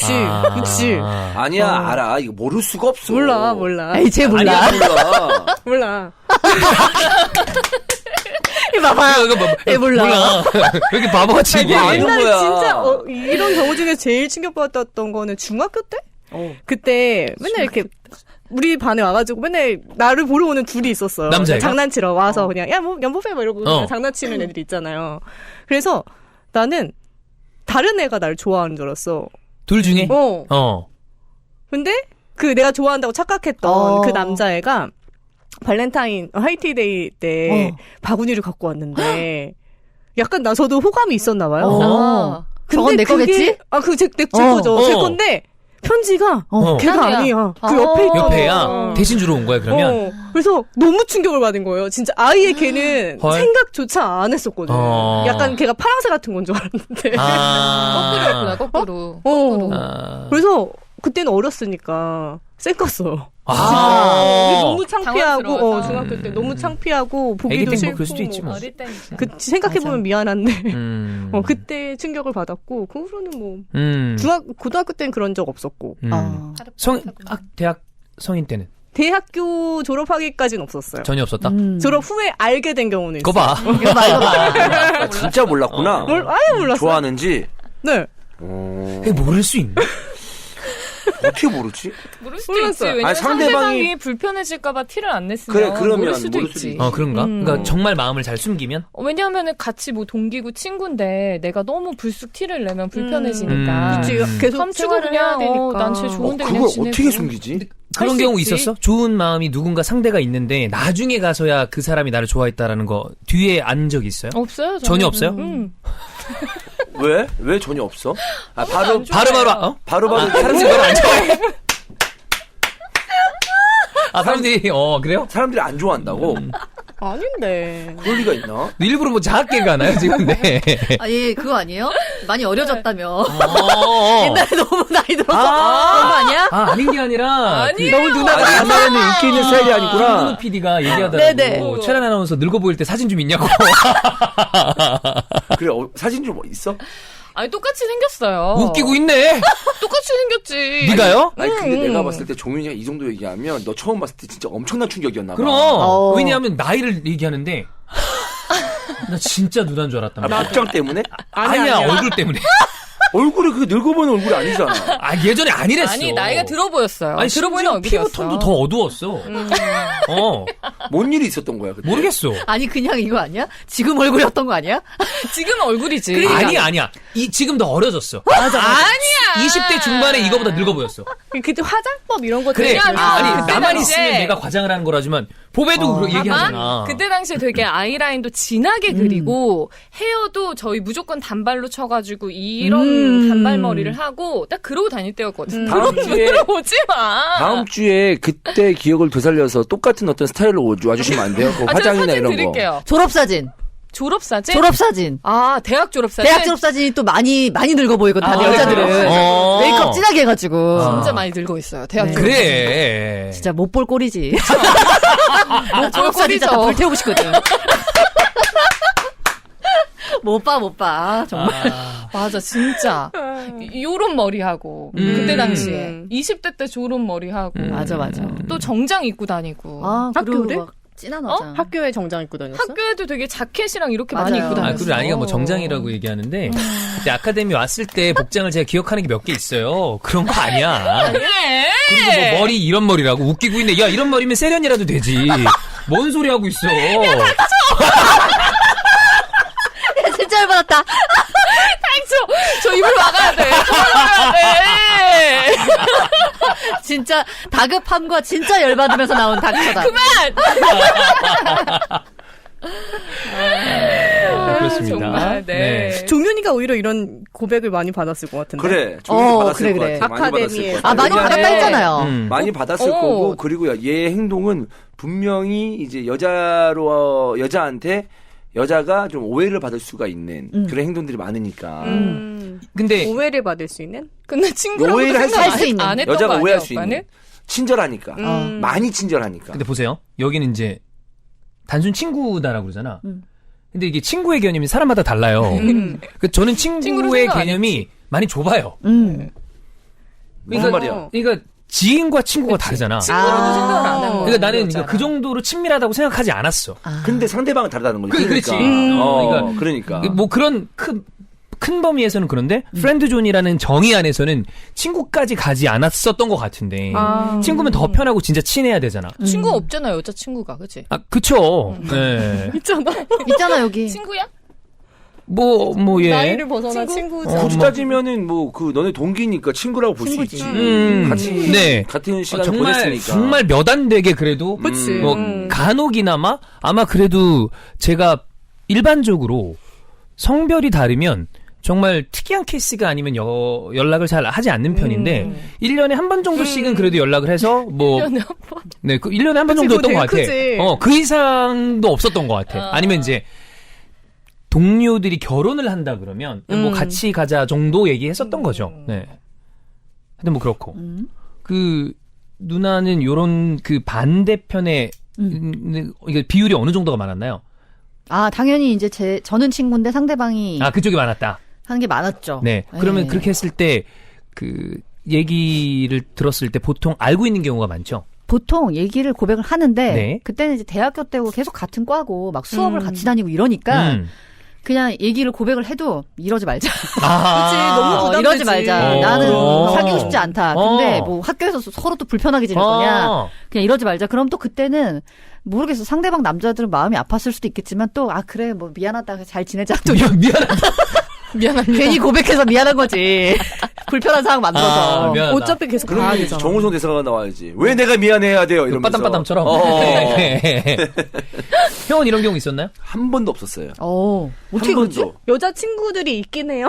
그치. 아니야, 알아. 이거 모를 수가 없어. 몰라. 에이, 쟤 몰라. 아니야, 몰라. 봐봐. 얘 몰라. 왜 이렇게 바보같이 얘기해? 아는 옛날에 거야. 진짜 이런 경우 중에 제일 충격받았던 거는 중학교 때? 그때 맨날 이렇게 우리 반에 와가지고 맨날 나를 보러 오는 둘이 있었어요. 남자애가? 장난치러 와서 그냥 야 뭐 연보배 막 이러고 그냥 장난치는 애들이 있잖아요. 그래서 나는 다른 애가 날 좋아하는 줄 알았어. 둘 중에? 근데 그 내가 좋아한다고 착각했던 그 남자애가 발렌타인 화이트데이 때 바구니를 갖고 왔는데 약간 저도 호감이 있었나 봐요. 저건 내 거겠지? 제 거죠. 제 건데 편지가 걔가 아니야. 그 옆에 있던 옆에야? 대신 주러 온 거야 그러면? 그래서 너무 충격을 받은 거예요. 진짜 아예 걔는 생각조차 안 했었거든요. 약간 걔가 파랑새 같은 건 줄 알았는데. 거꾸로. 그래서 그때는 어렸으니까 쌩꿨어요. 너무 창피하고 중학교 때 너무 창피하고 보기도 싫고 그럴 수도 있지 뭐. 어릴 때 생각해보면 미안한데 그때 충격을 받았고 그 후로는 뭐 고등학교 때는 그런 적 없었고 대학 성인 때는? 대학교 졸업하기까지는 없었어요. 전혀 없었다? 졸업 후에 알게 된 경우는 이거 봐. 이거 봐. 진짜 몰랐구나. 아예 몰랐어요. 좋아하는지. 네. 모를 수 있나? 어떻게 모르지? 모를 수도 있지. 몰랐어요. 왜냐면 아니, 상대방이 불편해질까봐 티를 안 냈으면 그래, 그러면 모를 수도 모를 수도 있지. 있지. 그런가? 그러니까 정말 마음을 잘 숨기면? 왜냐하면 같이 뭐 동기고 친구인데 내가 너무 불쑥 티를 내면 불편해지니까. 그치. 계속 감추고 생활을 해야 그냥 되니까. 난쟤 좋은데 그냥 그걸 지내고. 어떻게 숨기지? 그런 수 경우 있지. 있었어? 좋은 마음이 누군가 상대가 있는데 나중에 가서야 그 사람이 나를 좋아했다라는 거 뒤에 안 적이 있어요? 없어요. 저는. 전혀 없어요? 왜? 왜 전혀 없어? 아, 바로 안 좋아해요. 바로바로 바로 사람들이 너를 안 좋아해? 사람들이 그래요? 사람들이 안 좋아한다고? 아닌데. 그럴 리가 있나? 너 일부러 뭐 자학계 가나요 지금? 네. 예, 그거 아니에요? 많이 어려졌다며. 어. 옛날에 너무 나이 들어서 그런 거 아니야? 아닌 게 아니라 아니에요. 너무 누나가 옛날에는 인기 있는 스타일이 아니구나. 김근우 PD가 얘기하더라고. 네네. 최란 아나운서 늙어 보일 때 사진 좀 있냐고. 그래, 사진 좀 있어? 아니 똑같이 생겼어요. 웃기고 있네. 똑같이 생겼지. 네가요? 아니, 근데 내가 봤을 때 종윤이가 이 정도 얘기하면 너 처음 봤을 때 진짜 엄청난 충격이었나 봐. 그럼 왜냐하면 나이를 얘기하는데 나 진짜 누나인 줄 알았단 말이야. 복장 때문에? 아니야 얼굴 때문에. 얼굴이 그게 늙어 보이는 얼굴이 아니잖아. 예전에 아니랬어. 아니 나이가 들어 보였어요. 아니 들어 보이는 심지어 얼굴이었어. 피부톤도 더 어두웠어. 뭔 일이 있었던 거야, 그때? 모르겠어. 아니 그냥 이거 아니야? 지금 얼굴이었던 거 아니야? 지금 얼굴이지. 아니야. 지금 더 어려졌어. 아니야. 20대 중반에 이거보다 늙어 보였어. 그때 화장법 이런 거 그래. 되게 아니 그때 나만 당시에- 있으면 내가 과장을 하는 거라지만 보배도 그렇게 얘기하잖아. 그때 당시에 되게 아이라인도 진하게 그리고 헤어도 저희 무조건 단발로 쳐가지고 이런 단발머리를 하고 딱 그러고 다닐 때였거든. 다음 주에 오지 마. 다음 주에 그때 기억을 되살려서 똑같은 어떤 스타일로 와주시면 안 돼요? 그 제가 화장이나 사진 이런 드릴게요. 졸업사진. 졸업사진? 졸업사진. 아 대학 졸업사진? 대학 졸업사진이 또 많이 늙어 보이거든, 다들 아, 여자들은. 그래요? 메이크업 진하게 해가지고. 진짜 많이 늙어 있어요. 대학 네. 졸업사진. 그래. 진짜 못 볼 꼴이지. 나 졸업사진 꼴이죠. 진짜 다 불태우고 싶거든. 못 봐. 정말. 맞아 진짜 요런 머리하고 그때 당시에 20대 때 저런 머리하고 맞아. 또 정장 입고 다니고 그리고 학교를? 막 진한 화장. 학교에 정장 입고 다녔어? 학교에도 되게 자켓이랑 이렇게 맞아요. 많이 입고 다녔어. 그리고 아니가 뭐 정장이라고 얘기하는데 그때 아카데미 왔을 때 복장을 제가 기억하는 게 몇 개 있어요. 그런 거 아니야. 그리고 뭐 머리 이런 머리라고 웃기고 있네. 야 이런 머리면 세련이라도 되지. 뭔 소리 하고 있어. 진짜 열받았다. 저 입을 막아야 돼. 진짜 다급함과 진짜 열받으면서 나온 닥쳐다. 그렇습니다. 정말, 네. 종윤이가 오히려 이런 고백을 많이 받았을 것 같은데. 그래, 종윤이 받았을 그래. 것 같아. 많이 받았을 아카데미에. 것 같아. 많이 왜냐면 받았다 했잖아요. 많이 받았을 거고, 그리고 얘 행동은 분명히 이제 여자한테 여자가 좀 오해를 받을 수가 있는 그런 행동들이 많으니까. 근데 오해를 받을 수 있는? 근데 친구라고 오해를 할 생각 수 있는. 안 했던 여자가 거 아니야, 오해할 수 오빠는? 있는. 친절하니까. 많이 친절하니까. 근데 보세요. 여기는 이제 단순 친구다라고 그러잖아. 근데 이게 친구의 개념이 사람마다 달라요. 저는 친구로 친구의 생각 안 개념이 많이 좁아요. 무슨 말이야? 그러니까 지인과 친구가 다르잖아. 친구라고 생각을 안 한 거. 그러니까 나는 그 정도로 친밀하다고 생각하지 않았어. 근데 상대방은 다르다는 거지. 그렇지. 그러니까. 뭐 그런 큰 범위에서는 그런데 프렌드존이라는 정의 안에서는 친구까지 가지 않았었던 것 같은데 친구면 더 편하고 진짜 친해야 되잖아. 친구 없잖아 여자 친구가 그치? 그쵸. 네. 있잖아 여기. 친구야? 예. 나이를 벗어난 친구죠. 굳이 따지면은 너네 동기니까 친구라고 볼 수 있지. 같이 같은 시간을 보냈으니까. 정말 몇 안 되게 그래도 그치. 뭐 간혹이나마 아마 그래도 제가 일반적으로 성별이 다르면 정말 특이한 케이스가 아니면 연락을 잘 하지 않는 편인데 1년에 한 번 정도씩은 그래도 연락을 해서 뭐 1년에 한 번? 네, 1년에 한 번 그치, 정도였던 그거 것 같아. 되게 크지. 그 이상도 없었던 것 같아. 아니면 이제 동료들이 결혼을 한다 그러면 뭐 같이 가자 정도 얘기했었던 거죠. 네. 근데 뭐 그렇고 그 누나는 요런 그 반대편에 이게 비율이 어느 정도가 많았나요? 당연히 이제 저는 친구인데 상대방이 그쪽이 많았다. 하는 게 많았죠. 네. 그러면 그렇게 했을 때 그 얘기를 들었을 때 보통 알고 있는 경우가 많죠. 보통 얘기를 고백을 하는데 네. 그때는 이제 대학교 때고 계속 같은 과고 막 수업을 같이 다니고 이러니까 그냥 얘기를 고백을 해도 이러지 말자. 그치, 너무 부담되지. 이러지 말자. 나는 사귀고 싶지 않다. 근데 어. 뭐 학교에서 서로 또 불편하게 지낼 거냐. 그냥 이러지 말자. 그럼 또 그때는 모르겠어. 상대방 남자들은 마음이 아팠을 수도 있겠지만 또 그래 뭐 미안하다. 잘 지내자. 또 미안합니다. 괜히 고백해서 미안한 거지. 불편한 상황 만들어서. 미안하다. 어차피 계속 그럼 가야 되잖아. 정우성 대사가 나와야지. 왜 내가 미안해야 돼요? 이러면서. 빠담빠담처럼. 형은 이런 경우 있었나요? 한 번도 없었어요. 어떻게 한 그러지? 번도. 여자친구들이 있긴 해요.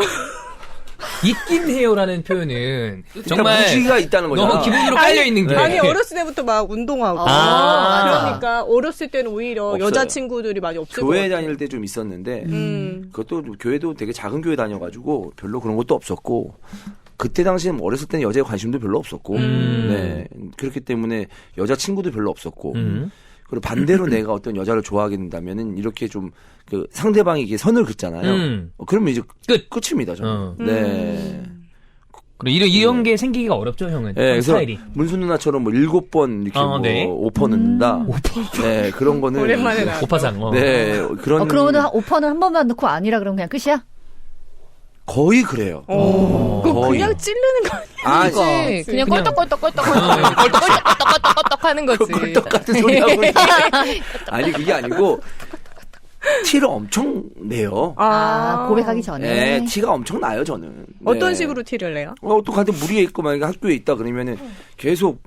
있긴 해요라는 표현은 정말 그러니까 무지가 있다는 거잖아. 너무 기본으로 깔려 있는 게. 아니 어렸을 때부터 막 운동하고 그러니까 어렸을 때는 오히려 없어요. 여자친구들이 많이 없을 것 교회 같아요. 다닐 때 좀 있었는데 그것도 교회도 되게 작은 교회 다녀가지고 별로 그런 것도 없었고 그때 당시엔 어렸을 때는 여자에 관심도 별로 없었고 네 그렇기 때문에 여자친구도 별로 없었고 그리고 반대로 내가 어떤 여자를 좋아하게 된다면은 이렇게 좀 그 상대방이 이게 선을 긋잖아요. 그러면 이제 끝입니다 저는. 네. 그래 이런 게 생기기가 어렵죠 형은. 네, 그래서 스타일이. 문수 누나처럼 뭐 7번 이렇게 뭐 네. 오퍼 넣는다. 네 그런 거는 오랜만에 나. 오파상. 네 그런 그러면 오퍼는 한 번만 넣고 아니라 그러면 그냥 끝이야? 거의 그래요. 그거 거의. 그냥 찌르는 거 아니야? 그치. 그냥 껄떡껄떡 하는 거지. 꿀떡 같은 소리 하고 아니 그게 아니고 티를 엄청 내요. 고백하기 전에. 네, 티가 엄청 나요 저는. 네. 어떤 식으로 티를 내요? 또 가는데 무리에 있고 만약에 학교에 있다 그러면은 계속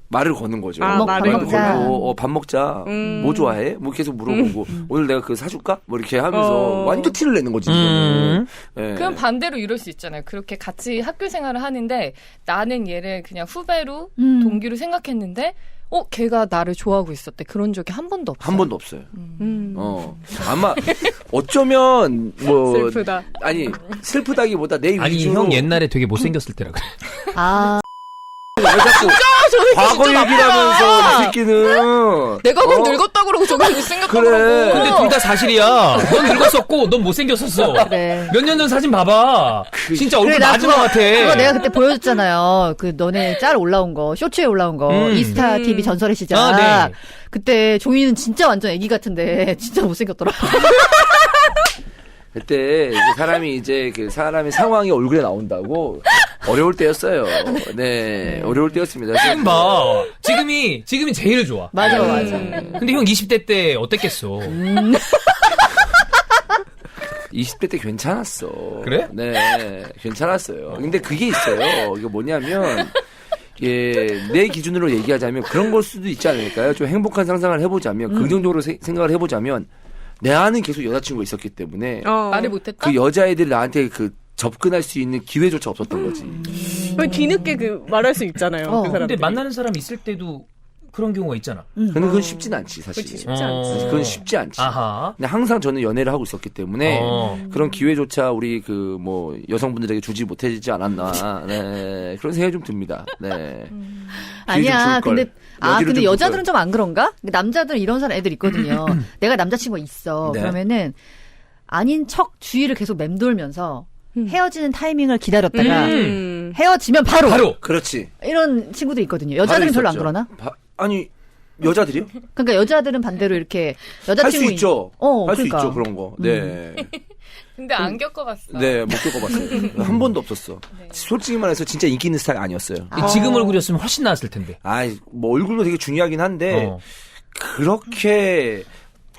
말을 거는 거죠. 말을 밥 먹자. 걸고, 밥 먹자. 뭐 좋아해? 뭐 계속 물어보고 오늘 내가 그거 사줄까? 뭐 이렇게 하면서 완전 티를 내는 거지. 네. 그럼 반대로 이럴 수 있잖아요. 그렇게 같이 학교 생활을 하는데 나는 얘를 그냥 후배로 동기로 생각했는데 걔가 나를 좋아하고 있었대. 그런 적이 한 번도 없어요. 한 번도 없어요. 아마 어쩌면 뭐 슬프다. 아니 슬프다기보다 내 아니 위주로 형 옛날에 되게 못생겼을 때라 그래. 왜 자꾸 과거 얘기를 하면서 이 새끼는 내가 그럼 늙었다 그러고 저거 못생겼다 그래. 그러고. 근데 둘 다 사실이야. 넌 늙었었고 넌 못생겼었어. 그래. 몇 년 전 사진 봐봐. 진짜 얼굴 나 마지막 같아. 그거 내가 그때 보여줬잖아요. 그 너네 짤 올라온 거, 쇼츠에 올라온 거, 이스타 TV 전설의 시작. 네. 그때 종이는 진짜 완전 애기 같은데 진짜 못생겼더라. 그때 그 사람의 상황이 얼굴에 나온다고 어려울 때였어요. 네, 어려울 때였습니다. 지금 봐. 지금이 제일 좋아. 맞아. 근데 형 20대 때 어땠겠어? 20대 때 괜찮았어. 그래? 네, 괜찮았어요. 근데 그게 있어요. 이게 뭐냐면 내 기준으로 얘기하자면 그런 걸 수도 있지 않을까요? 좀 행복한 상상을 해보자면 긍정적으로 생각을 해보자면 내 안은 계속 여자친구가 있었기 때문에 말을 못했다? 그 여자애들이 나한테 그 접근할 수 있는 기회조차 없었던 거지. 뒤늦게 말할 수 있잖아요. 그 사람들이. 근데 만나는 사람 있을 때도 그런 경우가 있잖아. 근데 그건 쉽진 않지 사실. 그치, 쉽지 않지. 그건 쉽지 않지. 아하. 근데 항상 저는 연애를 하고 있었기 때문에 그런 기회조차 우리 그 뭐 여성분들에게 주지 못해지지 않았나. 네, 그런 생각이 좀 듭니다. 네. 아니야. 근데 여기를 근데 좀 여자들은 좀 안 그런가? 남자들은 이런 사람 애들 있거든요. 내가 남자친구가 있어. 네. 그러면은 아닌 척 주위를 계속 맴돌면서 헤어지는 타이밍을 기다렸다가 헤어지면 바로 그렇지. 이런 친구도 있거든요. 여자들은 별로 안 있었죠. 그러나? 아니 여자들이요? 그러니까 여자들은 반대로 이렇게 할 여자친구 수 있죠. 할 수 그러니까. 있죠 그런 거. 네. 근데 안 겪어봤어. 네, 못 겪어봤어요. 한 번도 없었어. 솔직히 말해서 진짜 인기 있는 스타일 아니었어요. 지금 얼굴이었으면 훨씬 나았을 텐데. 뭐 얼굴도 되게 중요하긴 한데 그렇게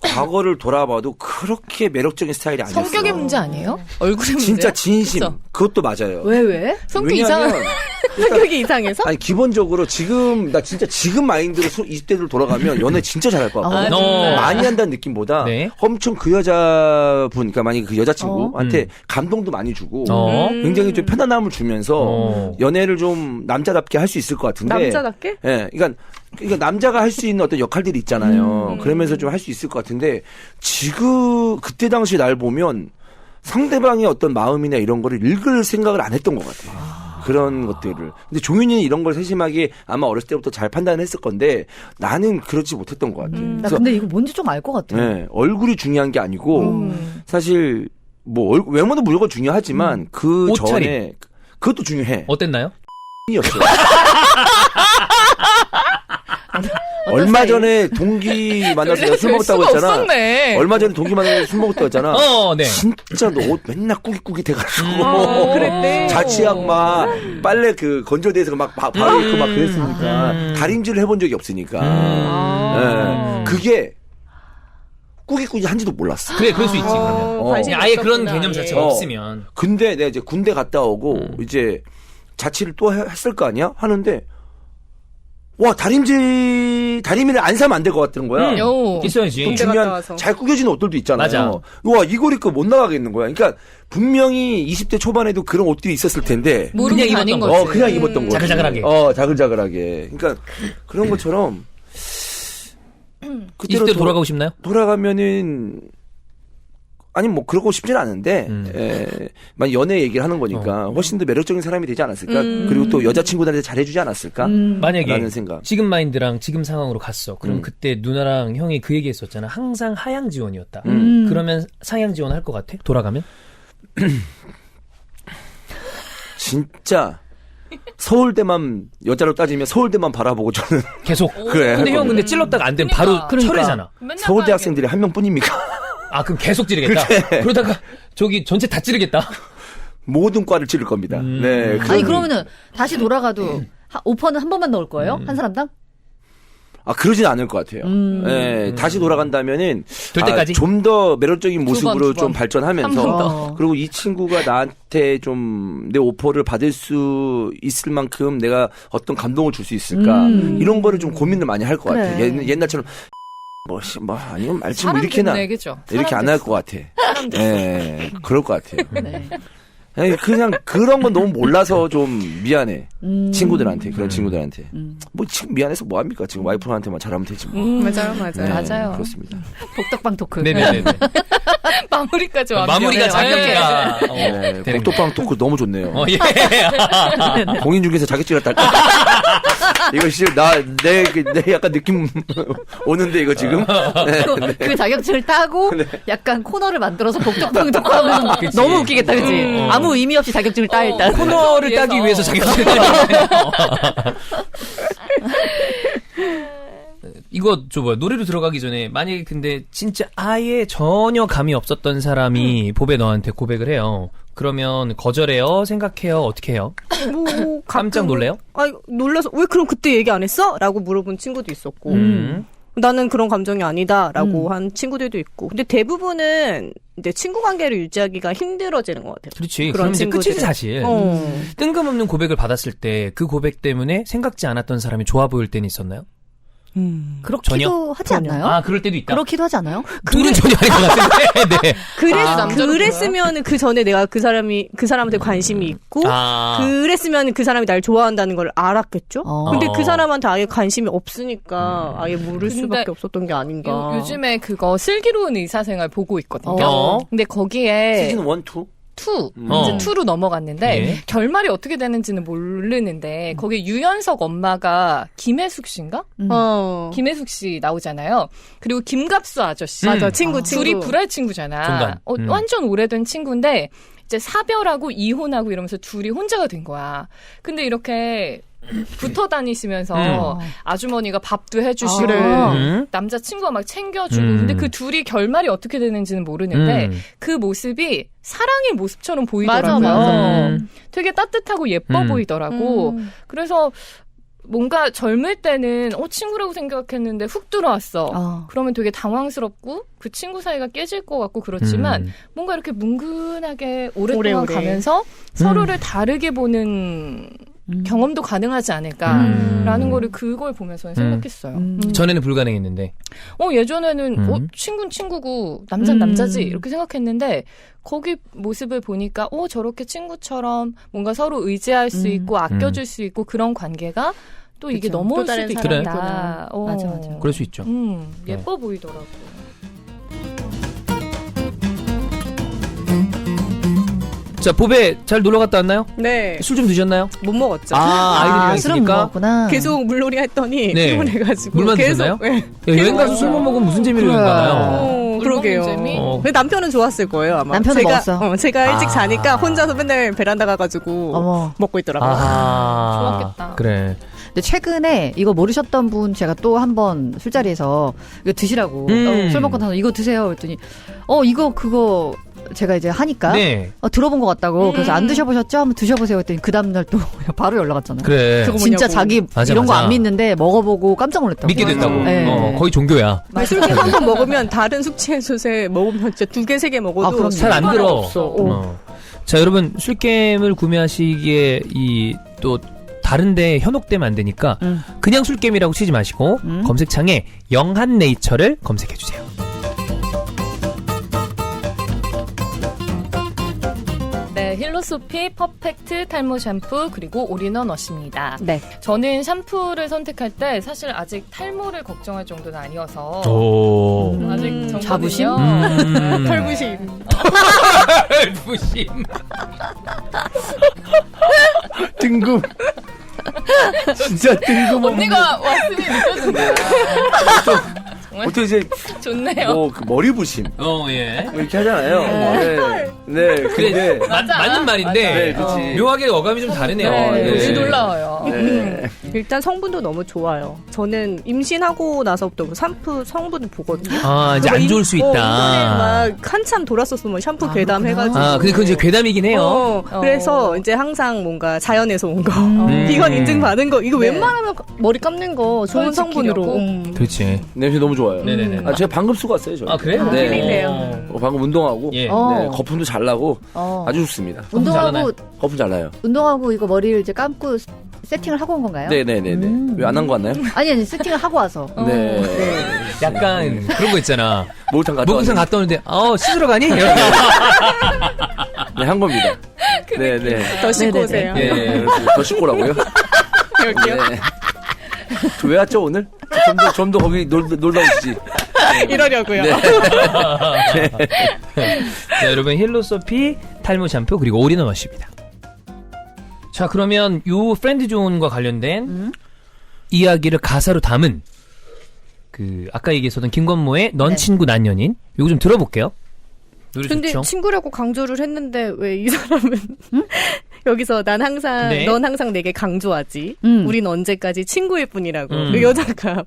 과거를 돌아봐도 그렇게 매력적인 스타일이 아니었어. 성격의 문제 아니에요? 얼굴의 문제. 진짜 진심. 그쵸? 그것도 맞아요. 왜? 성격 왜냐면 이상한. 성격이 이상해서? 아니 기본적으로 나 진짜 지금 마인드로 20대로 돌아가면 연애 진짜 잘할 것 같거든. 많이 한다는 느낌보다 네. 엄청 그 여자분, 그러니까 만약에 그 여자친구한테 감동도 많이 주고 굉장히 좀 편안함을 주면서 연애를 좀 남자답게 할 수 있을 것 같은데. 남자답게? 예, 그러니까 남자가 할 수 있는 어떤 역할들이 있잖아요. 그러면서 좀 할 수 있을 것 같은데 그때 당시 날 보면 상대방의 어떤 마음이나 이런 거를 읽을 생각을 안 했던 것 같아요. 그런 것들을. 근데 종윤이는 이런 걸 세심하게 아마 어렸을 때부터 잘 판단했을 건데 나는 그렇지 못했던 것 같아요. 나 근데 이거 뭔지 좀 알 것 같아. 네, 얼굴이 중요한 게 아니고 사실 뭐 외모도 무조건 중요하지만 그 옷차림. 전에 그것도 중요해. 어땠나요? 이었어요. 얼마 전에 동기 만나서 내가 술 먹었다고 했잖아. 없었네. 얼마 전에 동기 만나서 술 먹었다고 했잖아. 네. 진짜 너 옷 맨날 꾸깃꾸깃 해가지고. 그랬대. 자취학 막 빨래 그 건조대에서 막 바로 입고 막 그랬으니까. 다림질을 해본 적이 없으니까. 네. 그게 꾸깃꾸깃 한지도 몰랐어. 그래, 그럴 수 있지, 그러면. 관심이 아예 그런 없었구나. 개념 자체가 예. 없으면. 근데 내가 이제 군대 갔다 오고 이제 자취를 또 했을 거 아니야? 하는데 와 다림이를 안 사면 안 될 것 같은 거야. 있어야지. 군대 갔다 중요한 와서. 잘 꾸겨지는 옷들도 있잖아요. 맞아. 와 이걸 입고 못 나가겠는 거야. 그러니까 분명히 20대 초반에도 그런 옷들이 있을 텐데 모르고 그냥 다닌 입었던 거지. 그냥 입었던 거지. 자글자글하게. 자글자글하게. 그러니까 그런 것처럼 그때로 20대로 돌아가고 싶나요? 돌아가면은 아니 뭐 그러고 싶진 않은데 만 연애 얘기를 하는 거니까 훨씬 더 매력적인 사람이 되지 않았을까? 그리고 또 여자친구들한테 잘해주지 않았을까? 만약에 라는 생각. 지금 마인드랑 지금 상황으로 갔어. 그럼 그때 누나랑 형이 그 얘기했었잖아. 항상 하향 지원이었다. 그러면 상향 지원 할 것 같아? 돌아가면? 진짜 서울대만 여자로 따지면 서울대만 바라보고 저는 계속. 그래. 근데 형 근데 찔렀다가 안 되면 바로 그러니까. 철회잖아. 서울대 학생들이 한 명뿐입니까? 아 그럼 계속 찌르겠다. 그러다가 저기 전체 다 찌르겠다. 모든 과를 찌를 겁니다. 네. 아니 그러면은 다시 돌아가도 오퍼는 한 번만 넣을 거예요? 한 사람당? 그러진 않을 것 같아요. 네, 다시 돌아간다면은 될 때까지? 좀 더 매력적인 모습으로 두 번. 좀 한 번 발전하면서 더. 그리고 이 친구가 나한테 좀 내 오퍼를 받을 수 있을 만큼 내가 어떤 감동을 줄 수 있을까 이런 거를 좀 고민을 많이 할 것 같아. 옛날처럼 뭐 아니면 말지 뭐 이렇게나 이렇게 안 할 것 같아. 네, 그럴 것 같아요. 네. 아니, 그냥 그런 건 너무 몰라서 좀 미안해. 친구들한테, 그런 친구들한테. 뭐 지금 미안해서 뭐 합니까? 지금 와이프한테만 잘하면 되지 뭐. 맞아요. 네, 맞아요. 그렇습니다. 복덕방 토크. 네네네. 마무리까지 완벽해. 마무리가 자기가 네, 복덕방 토크 너무 좋네요. 예. 공인중개사 자격증을 딸까? 이거 지금 내 약간 느낌 오는데 이거 지금? 그 자격증을 따고 약간 코너를 만들어서 복덕방 토크하면 그치. 너무 웃기겠다, 그치? 아무 의미 없이 자격증을 따 일단. 코너를 따기 위해서 자격증을 따기 이거 저 뭐야 노래로 들어가기 전에 만약에 근데 진짜 아예 전혀 감이 없었던 사람이 보배 너한테 고백을 해요. 그러면 거절해요? 생각해요? 어떻게 해요? 뭐 깜짝 놀래요? 놀라서 왜 그럼 그때 얘기 안 했어? 라고 물어본 친구도 있었고 나는 그런 감정이 아니다라고 한 친구들도 있고 근데 대부분은 이제 친구 관계를 유지하기가 힘들어지는 것 같아요. 그렇지. 그런 그럼 이제 친구들은. 끝이지 사실. 어. 뜬금없는 고백을 받았을 때 그 고백 때문에 생각지 않았던 사람이 좋아 보일 때는 있었나요? 그렇기도 전혀? 하지 않나요? 아 그럴 때도 있다. 그렇기도 하지 않아요? 둘은 전혀 아닌 것 같은데. 네. 그랬으면 그 전에 내가 그 사람한테 관심이 있고 그랬으면 그 사람이 날 좋아한다는 걸 알았겠죠. 근데 그 사람한테 아예 관심이 없으니까 아예 모를 수밖에 없었던 게 아닌가. 요즘에 그거 슬기로운 의사생활 보고 있거든요. 근데 거기에 시즌 1, 2? 2 이제 2로 넘어갔는데 예. 결말이 어떻게 되는지는 모르는데 거기에 유연석 엄마가 김혜숙 씨인가? 김혜숙 씨 나오잖아요. 그리고 김갑수 아저씨. 맞아, 친구. 둘이 불알 친구잖아. 종간. 완전 오래된 친구인데 이제 사별하고 이혼하고 이러면서 둘이 혼자가 된 거야. 근데 이렇게 붙어 다니시면서 아주머니가 밥도 해주시고 남자친구가 막 챙겨주고 근데 그 둘이 결말이 어떻게 되는지는 모르는데 그 모습이 사랑의 모습처럼 보이더라고요. 맞아. 되게 따뜻하고 예뻐 보이더라고. 그래서 뭔가 젊을 때는 친구라고 생각했는데 훅 들어왔어. 그러면 되게 당황스럽고 그 친구 사이가 깨질 것 같고 그렇지만 뭔가 이렇게 뭉근하게 오랫동안 가면서 서로를 다르게 보는 경험도 가능하지 않을까라는 거를 그걸 보면서 생각했어요. 전에는 불가능했는데. 예전에는 친구는 친구고 남자는 남자지 이렇게 생각했는데 거기 모습을 보니까 저렇게 친구처럼 뭔가 서로 의지할 수 있고 아껴줄 수 있고 그런 관계가 또 이게 넘어올 또 수도 다른 있겠다. 맞아. 그럴 수 있죠. 예뻐 보이더라고. 자, 보배 잘 놀러 갔다 왔나요? 네. 술 좀 드셨나요? 못 먹었죠. 아이들이랑 술은 있으니까. 먹었구나. 계속 물놀이 했더니 네. 피곤해가지고 물만 계속 드셨나요? 네. 야, 여행 가서 술 못 먹으면 무슨 재미로 여행 가나요? 그러게요. 재미? 근데 남편은 좋았을 거예요 아마. 남편은 먹었어. 제가 일찍 자니까 혼자서 맨날 베란다 가가지고 먹고 있더라고요. 아하. 좋았겠다. 그래. 근데 최근에 이거 모르셨던 분 제가 또 한 번 술자리에서 이거 드시라고 술 먹고 나서 이거 드세요 그랬더니 이거 그거 제가 이제 하니까 네. 들어본 것 같다고 그래서 안 드셔보셨죠? 한번 드셔보세요 했더니 그 다음날 또 바로 연락 왔잖아요. 그래. 진짜 자기 맞아, 이런 거 맞아. 안 믿는데 먹어보고 깜짝 놀랐다고. 믿게 됐다고. 네. 거의 종교야. 술캔 한 번 먹으면 다른 숙취해소제 먹으면 진짜 2개, 3개 먹어도 잘 안 들어. 없어. 자, 여러분 술겜을 구매하시기에 또 다른데 현혹되면 안 되니까 그냥 술겜이라고 치지 마시고 검색창에 영한네이처를 검색해 주세요. 네, 힐로소피 퍼펙트 탈모 샴푸 그리고 올인원 워시입니다. 네. 저는 샴푸를 선택할 때 사실 아직 탈모를 걱정할 정도는 아니어서 아직 정도는요. 자부심? 털부심. 부심. 뜬금. 진짜 뜬금. 언니가 왔으면 느껴진다. 보통 이제 좋네요. 그 머리 부심 예. 뭐 이렇게 하잖아요. 네. 근데 맞는 말인데 네, 그치. 묘하게 어감이 좀 다르네요. 네, 놀라워요. 네. 일단 성분도 너무 좋아요. 저는 임신하고 나서부터 그 샴푸 성분을 보거든요. 이제 안 좋을 수 있다. 인터넷 막 한참 돌았었어. 뭐 샴푸 괴담 해가지고. 근데 그건 이제 괴담이긴 해요. 그래서 이제 항상 뭔가 자연에서 온 거, 비건 인증 받은 거, 이거 웬만하면 머리 감는 거 좋은 성분으로. 그렇지. 냄새 너무 좋아요. 네네네. 제가 방금 쓰고 왔어요. 저. 그래요? 네. 팬이세요. 방금 운동하고 예. 네, 거품도 잘 나고 아주 좋습니다. 운동하고 거품 잘 나요. 운동하고 이거 머리를 이제 감고 세팅을 하고 온 건가요? 네네네네. 왜 안 한 거 같나요? 아니 세팅을 하고 와서. 네. 약간 그런 거 있잖아. 목욕탕 갔다 목욕탕 갔다 오는데 씻으러 가니? 네, 한 겁니다. 네네. 더 씻고 네네네. 오세요. 네. 더 씻고 오라고요? 여기요? 네. 왜 왔죠 오늘? 좀 더 거기 놀다 오시지. 이러려고요. 네. 자, 여러분 힐로소피 탈모 샴푸 그리고 올인원 워시입니다. 자, 그러면 요 프렌드존과 관련된 이야기를 가사로 담은 아까 얘기했었던 김건모의 넌 친구 난 연인 요거 좀 들어볼게요. 노래 근데 좋죠? 친구라고 강조를 했는데 왜 이 사람은 여기서 넌 항상 내게 강조하지. 우린 언제까지 친구일 뿐이라고. 그 여자가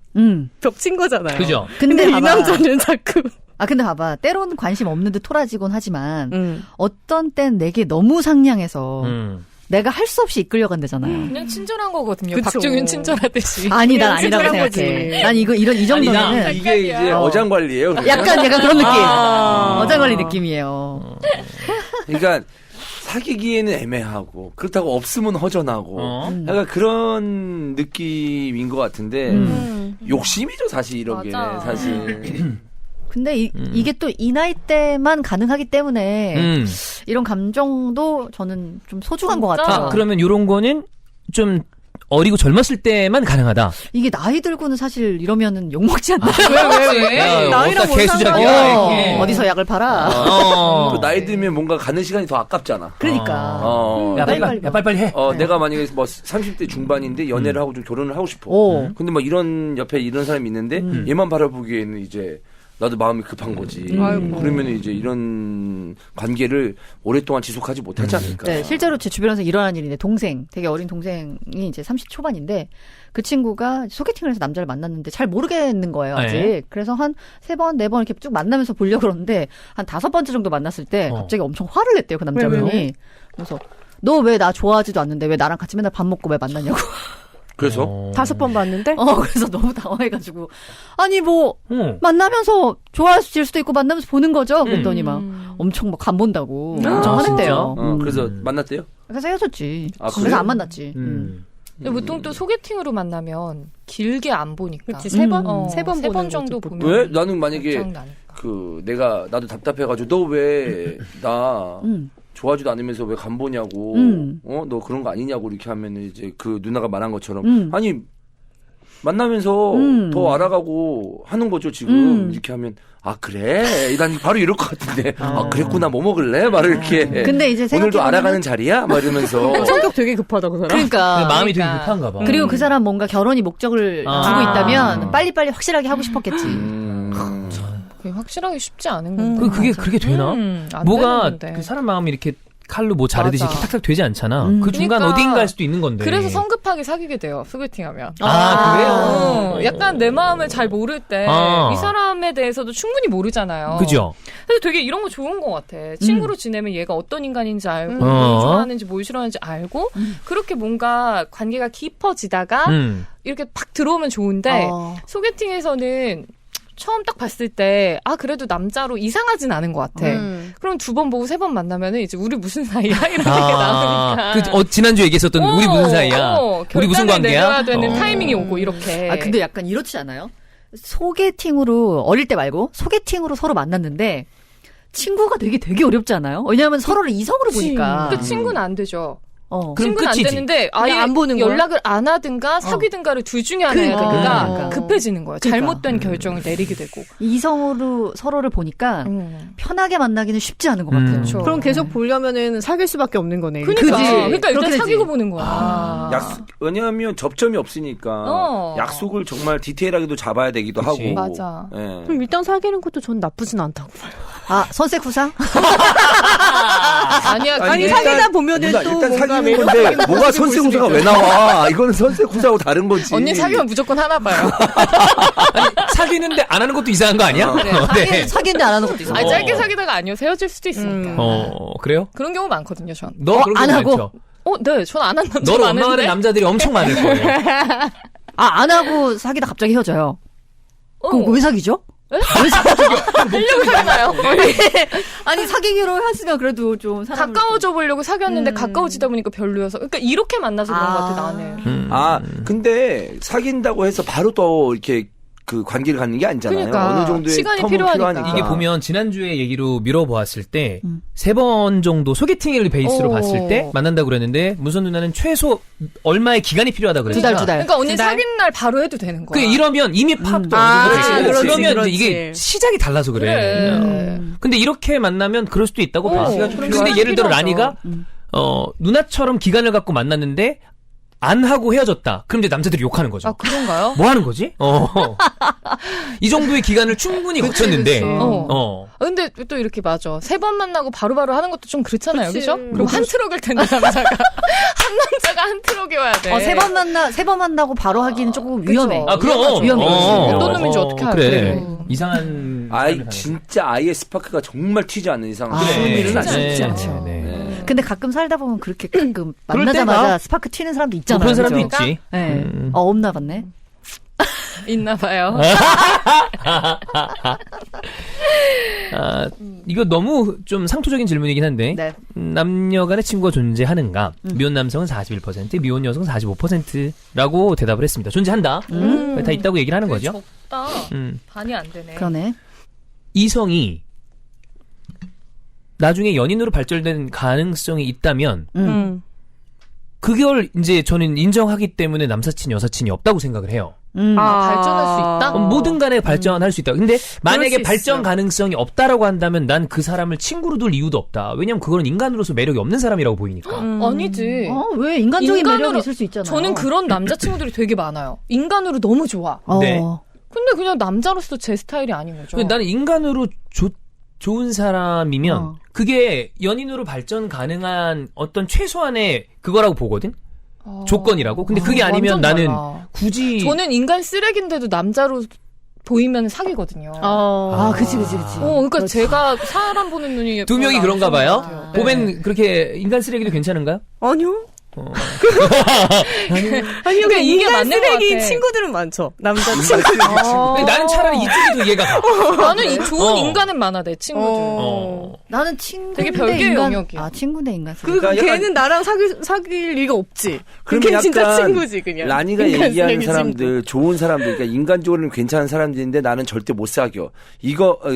벽친 거잖아요. 그죠? 근데 이 봐봐. 남자는 자꾸 근데 봐봐. 때로는 관심 없는 듯 토라지곤 하지만 어떤 땐 내게 너무 상냥해서 내가 할 수 없이 이끌려간다잖아요. 그냥 친절한 거거든요. 그쵸. 박종윤 친절하듯이. 아니, 난 아니라고 친절한 생각해. 거지. 난 이 정도면은 이게 이제 어장관리예요. 약간 그런 느낌. 어장관리 느낌이에요. 그러니까 사귀기에는 애매하고 그렇다고 없으면 허전하고 약간 그런 느낌인 것 같은데 욕심이죠 사실 이런 맞아. 게 사실. 근데 이게 또 이 나이 때만 가능하기 때문에 이런 감정도 저는 좀 소중한 것 같아요. 그러면 요런 거는 좀 어리고 젊었을 때만 가능하다. 이게 나이 들고는 사실 이러면은 욕먹지 않나? 왜? 나이랑 뭔 개수작이야. 어디서 약을 팔아? 그 나이 들면 뭔가 가는 시간이 더 아깝잖아. 그러니까. 야, 빨리 해. 내가 만약에 뭐 30대 중반인데 연애를 하고 좀 결혼을 하고 싶어. 근데 막 옆에 이런 사람이 있는데 얘만 바라보기에는 이제 나도 마음이 급한 거지. 그러면 이제 이런 관계를 오랫동안 지속하지 못하지 않을까. 네, 실제로 제 주변에서 일어난 일인데 되게 어린 동생이 이제 30 초반인데 그 친구가 소개팅을 해서 남자를 만났는데 잘 모르겠는 거예요, 아직. 네. 그래서 한 3번, 4번 이렇게 쭉 만나면서 보려고 그러는데 한 5번째 정도 만났을 때 갑자기 엄청 화를 냈대요, 그 남자분이. 그래서 너 왜 나 좋아하지도 않는데 왜 나랑 같이 맨날 밥 먹고 왜 만나냐고. 그래서 5번 봤는데? 그래서 너무 당황해가지고. 아니, 만나면서 좋아질 수도 있고 만나면서 보는 거죠? 그랬더니 막 엄청 막 간 본다고. 엄청 화냈대요. 그래서 만났대요? 그래서 헤어졌지. 그래서 그래요? 안 만났지. 근데 보통 또 소개팅으로 만나면 길게 안 보니까. 그치, 3번? 세 번 3번 정도 보면. 왜? 나는 만약에 걱정나니까. 나도 답답해가지고 너 왜 나 좋아하지도 않으면서 왜 간 보냐고, 너 그런 거 아니냐고 이렇게 하면은 이제 그 누나가 말한 것처럼 아니 만나면서 더 알아가고 하는 거죠 지금 이렇게 하면 그래 난 바로 이럴 것 같은데 그랬구나 뭐 먹을래 말을 이렇게 근데 이제 오늘도 생각해보면은- 알아가는 자리야 막 이러면서 성격 되게 급하다 그 사람. 그러니까. 마음이 되게 급한가 봐. 그리고 그 사람 뭔가 결혼이 목적을 두고 있다면 빨리빨리 확실하게 하고 싶었겠지. 그게 확실하게 쉽지 않은 건데. 그게 그렇게 되나? 안 뭐가 되는데. 그 사람 마음이 이렇게 칼로 뭐 자르듯이 맞아. 이렇게 탁탁 되지 않잖아. 그 중간 그러니까 어딘가일 수도 있는 건데. 그래서 성급하게 사귀게 돼요. 소개팅하면. 그래요? 약간 내 마음을 잘 모를 때 이 사람에 대해서도 충분히 모르잖아요. 그죠? 그래서 되게 이런 거 좋은 것 같아. 친구로 지내면 얘가 어떤 인간인지 알고 뭘 좋아하는지 뭘 싫어하는지 알고 그렇게 뭔가 관계가 깊어지다가 이렇게 팍 들어오면 좋은데 소개팅에서는 처음 딱 봤을 때, 그래도 남자로 이상하진 않은 것 같아. 그럼 2번 보고 3번 만나면은 이제 우리 무슨 사이야? 이런 게 나오니까. 지난주에 얘기했었던 우리 무슨 사이야? 우리 무슨 관계야? 내려야 되는 타이밍이 오고, 이렇게. 근데 약간 이렇지 않아요? 소개팅으로, 어릴 때 말고, 소개팅으로 서로 만났는데, 친구가 되게 어렵지 않아요? 왜냐하면 서로를 이성으로 보니까. 그 친구는 안 되죠. 그럼 친구는 끝이지. 안 되는데 아예 안 보는 거야? 연락을 안 하든가 사귀든가를 둘 중에 하나야 되니까 그러니까. 급해지는 거예요. 잘못된 결정을 내리게 되고. 이성으로 서로를 보니까 편하게 만나기는 쉽지 않은 것 같아요. 그렇죠. 그럼 계속 보려면은 사귈 수밖에 없는 거네. 그러니까 그렇게 일단 되지. 사귀고 보는 거야. 왜냐하면 접점이 없으니까 약속을 정말 디테일하게도 잡아야 되기도 그치. 하고. 맞아. 예. 그럼 일단 사귀는 것도 전 나쁘진 않다고 봐요. 선색후상? 아니야. 아니, 일단- 사귀다 보면은 누나, 또 일단 뭔가 사귀는 매력적인 건데 뭐가 모습이 보일 수도 선생구사가 왜 나와? 이거는 선생구사하고 다른 거지. 언니 사귀면 무조건 하나 봐요. 사귀는데 안 하는 것도 이상한 거 아니야? 네. 사귀는데 안 하는 것도 있어. 아니 짧게 사귀다가 아니요 헤어질 수도 있으니까. 그래요? 그런 경우 많거든요, 전. 너 그런 안 거 하고? 많죠? 네, 전 안 한 남자 너를 원망하는 많은데. 남자들이 엄청 많을 거예요. 안 하고 사귀다 갑자기 헤어져요. 그럼 왜 사귀죠? 하려고 사귀나요? 아니, 사귀기로 했으면 그래도 좀 사람을 가까워져 보려고 사귀었는데 가까워지다 보니까 별로여서. 그러니까 이렇게 만나서 그런 것 같아, 나는. 근데 사귄다고 해서 바로 또 이렇게 그 관계를 갖는 게 아니잖아요. 그러니까. 어느 정도의 시간이 텀은 필요하니까. 이게 보면 지난주에 얘기로 밀어보았을 때 3번 정도 소개팅을 베이스로 봤을 때 만난다고 그랬는데 문선 누나는 최소 얼마의 기간이 필요하다고 그랬잖아. 2달. 그러니까 언니 두 달? 사귄 날 바로 해도 되는 거야. 이러면 이미 파악도 아, 어느 정도 그렇지, 그러면 그렇지. 이게 시작이 달라서 그래. 근데 이렇게 만나면 그럴 수도 있다고 봐. 시간이 좀 근데 필요하죠. 예를 들어 라니가 누나처럼 기간을 갖고 만났는데 안 하고 헤어졌다. 그럼 이제 남자들이 욕하는 거죠. 그런가요? 뭐 하는 거지? 이 정도의 기간을 충분히 거쳤는데. 근데 또 이렇게 맞아. 3번 만나고 바로바로 하는 것도 좀 그렇잖아요. 그치. 그죠? 그리고 한 트럭일 텐데, 남자가. 한 남자가 한 트럭이어야 돼. 3번 만나고 바로 하기는 조금 위험해. 아, 그럼. 위험해. 어떤 놈인지 어떻게 알아? 그래. 이상한. 진짜 아이의 스파크가 정말 튀지 않는 이상 그래. 쉬운 일은 진짜 아니죠. 않죠. 네. 근데 가끔 살다 보면 그렇게 가끔 그럴 만나자마자 때가. 스파크 튀는 사람도 있잖아요. 그런 사람도 그죠? 있지. 네. 없나 봤네. 있나 봐요. 이거 너무 좀 상투적인 질문이긴 한데 네. 남녀 간의 친구가 존재하는가? 미혼 남성은 41%, 미혼 여성은 45%라고 대답을 했습니다. 존재한다. 다 있다고 얘기를 하는 거죠. 적다. 음. 반이 안 되네. 그러네. 이성이 나중에 연인으로 발전된 가능성이 있다면 그걸 이제 저는 인정하기 때문에 남사친 여사친이 없다고 생각을 해요. 발전할 수 있다? 뭐든 간에 발전할 수 있다. 근데 만약에 수 발전 있어. 가능성이 없다라고 한다면 난 그 사람을 친구로 둘 이유도 없다. 왜냐면 그거는 인간으로서 매력이 없는 사람이라고 보이니까. 아니지. 왜 인간적인 인간으로- 매력이 있을 수 있잖아요. 저는 그런 남자친구들이 되게 많아요. 인간으로 너무 좋아. 네. 근데 그냥 남자로서 제 스타일이 아닌 거죠. 근데 나는 인간으로 좋은 사람이면 그게 연인으로 발전 가능한 어떤 최소한의 그거라고 보거든? 조건이라고? 근데 그게 아니면 완전 나는 달라. 굳이. 저는 인간 쓰레기인데도 남자로 보이면 사귀거든요. 그치. 그러니까 그렇지. 제가 사람 보는 눈이 두 명이 별로 안 그런가 좋은 봐요? 것 같아요. 보면 네. 그렇게 인간 쓰레기도 괜찮은가요? 아니요. 그러니까 그러니까 이게 인간 맞는 것 쓰레기 같아. 친구들은 많죠. 남자 친구. 근데 나는 차라리 이쪽이 더 이해가 가. 나는 이 좋은 어. 인간은 많아, 내 친구들. 나는 친구 되게 별개의 영역이야. 친구 대 인간. 그리고 그러니까 약간- 걔는 나랑 사귈 리가 없지. 그러면 걔 진짜 약간 친구지 그냥. 라니가 인간 얘기하는 쓰레기 사람들, 좋은 사람들, 그러니까 인간적으로는 괜찮은 사람들인데 나는 절대 못 사겨.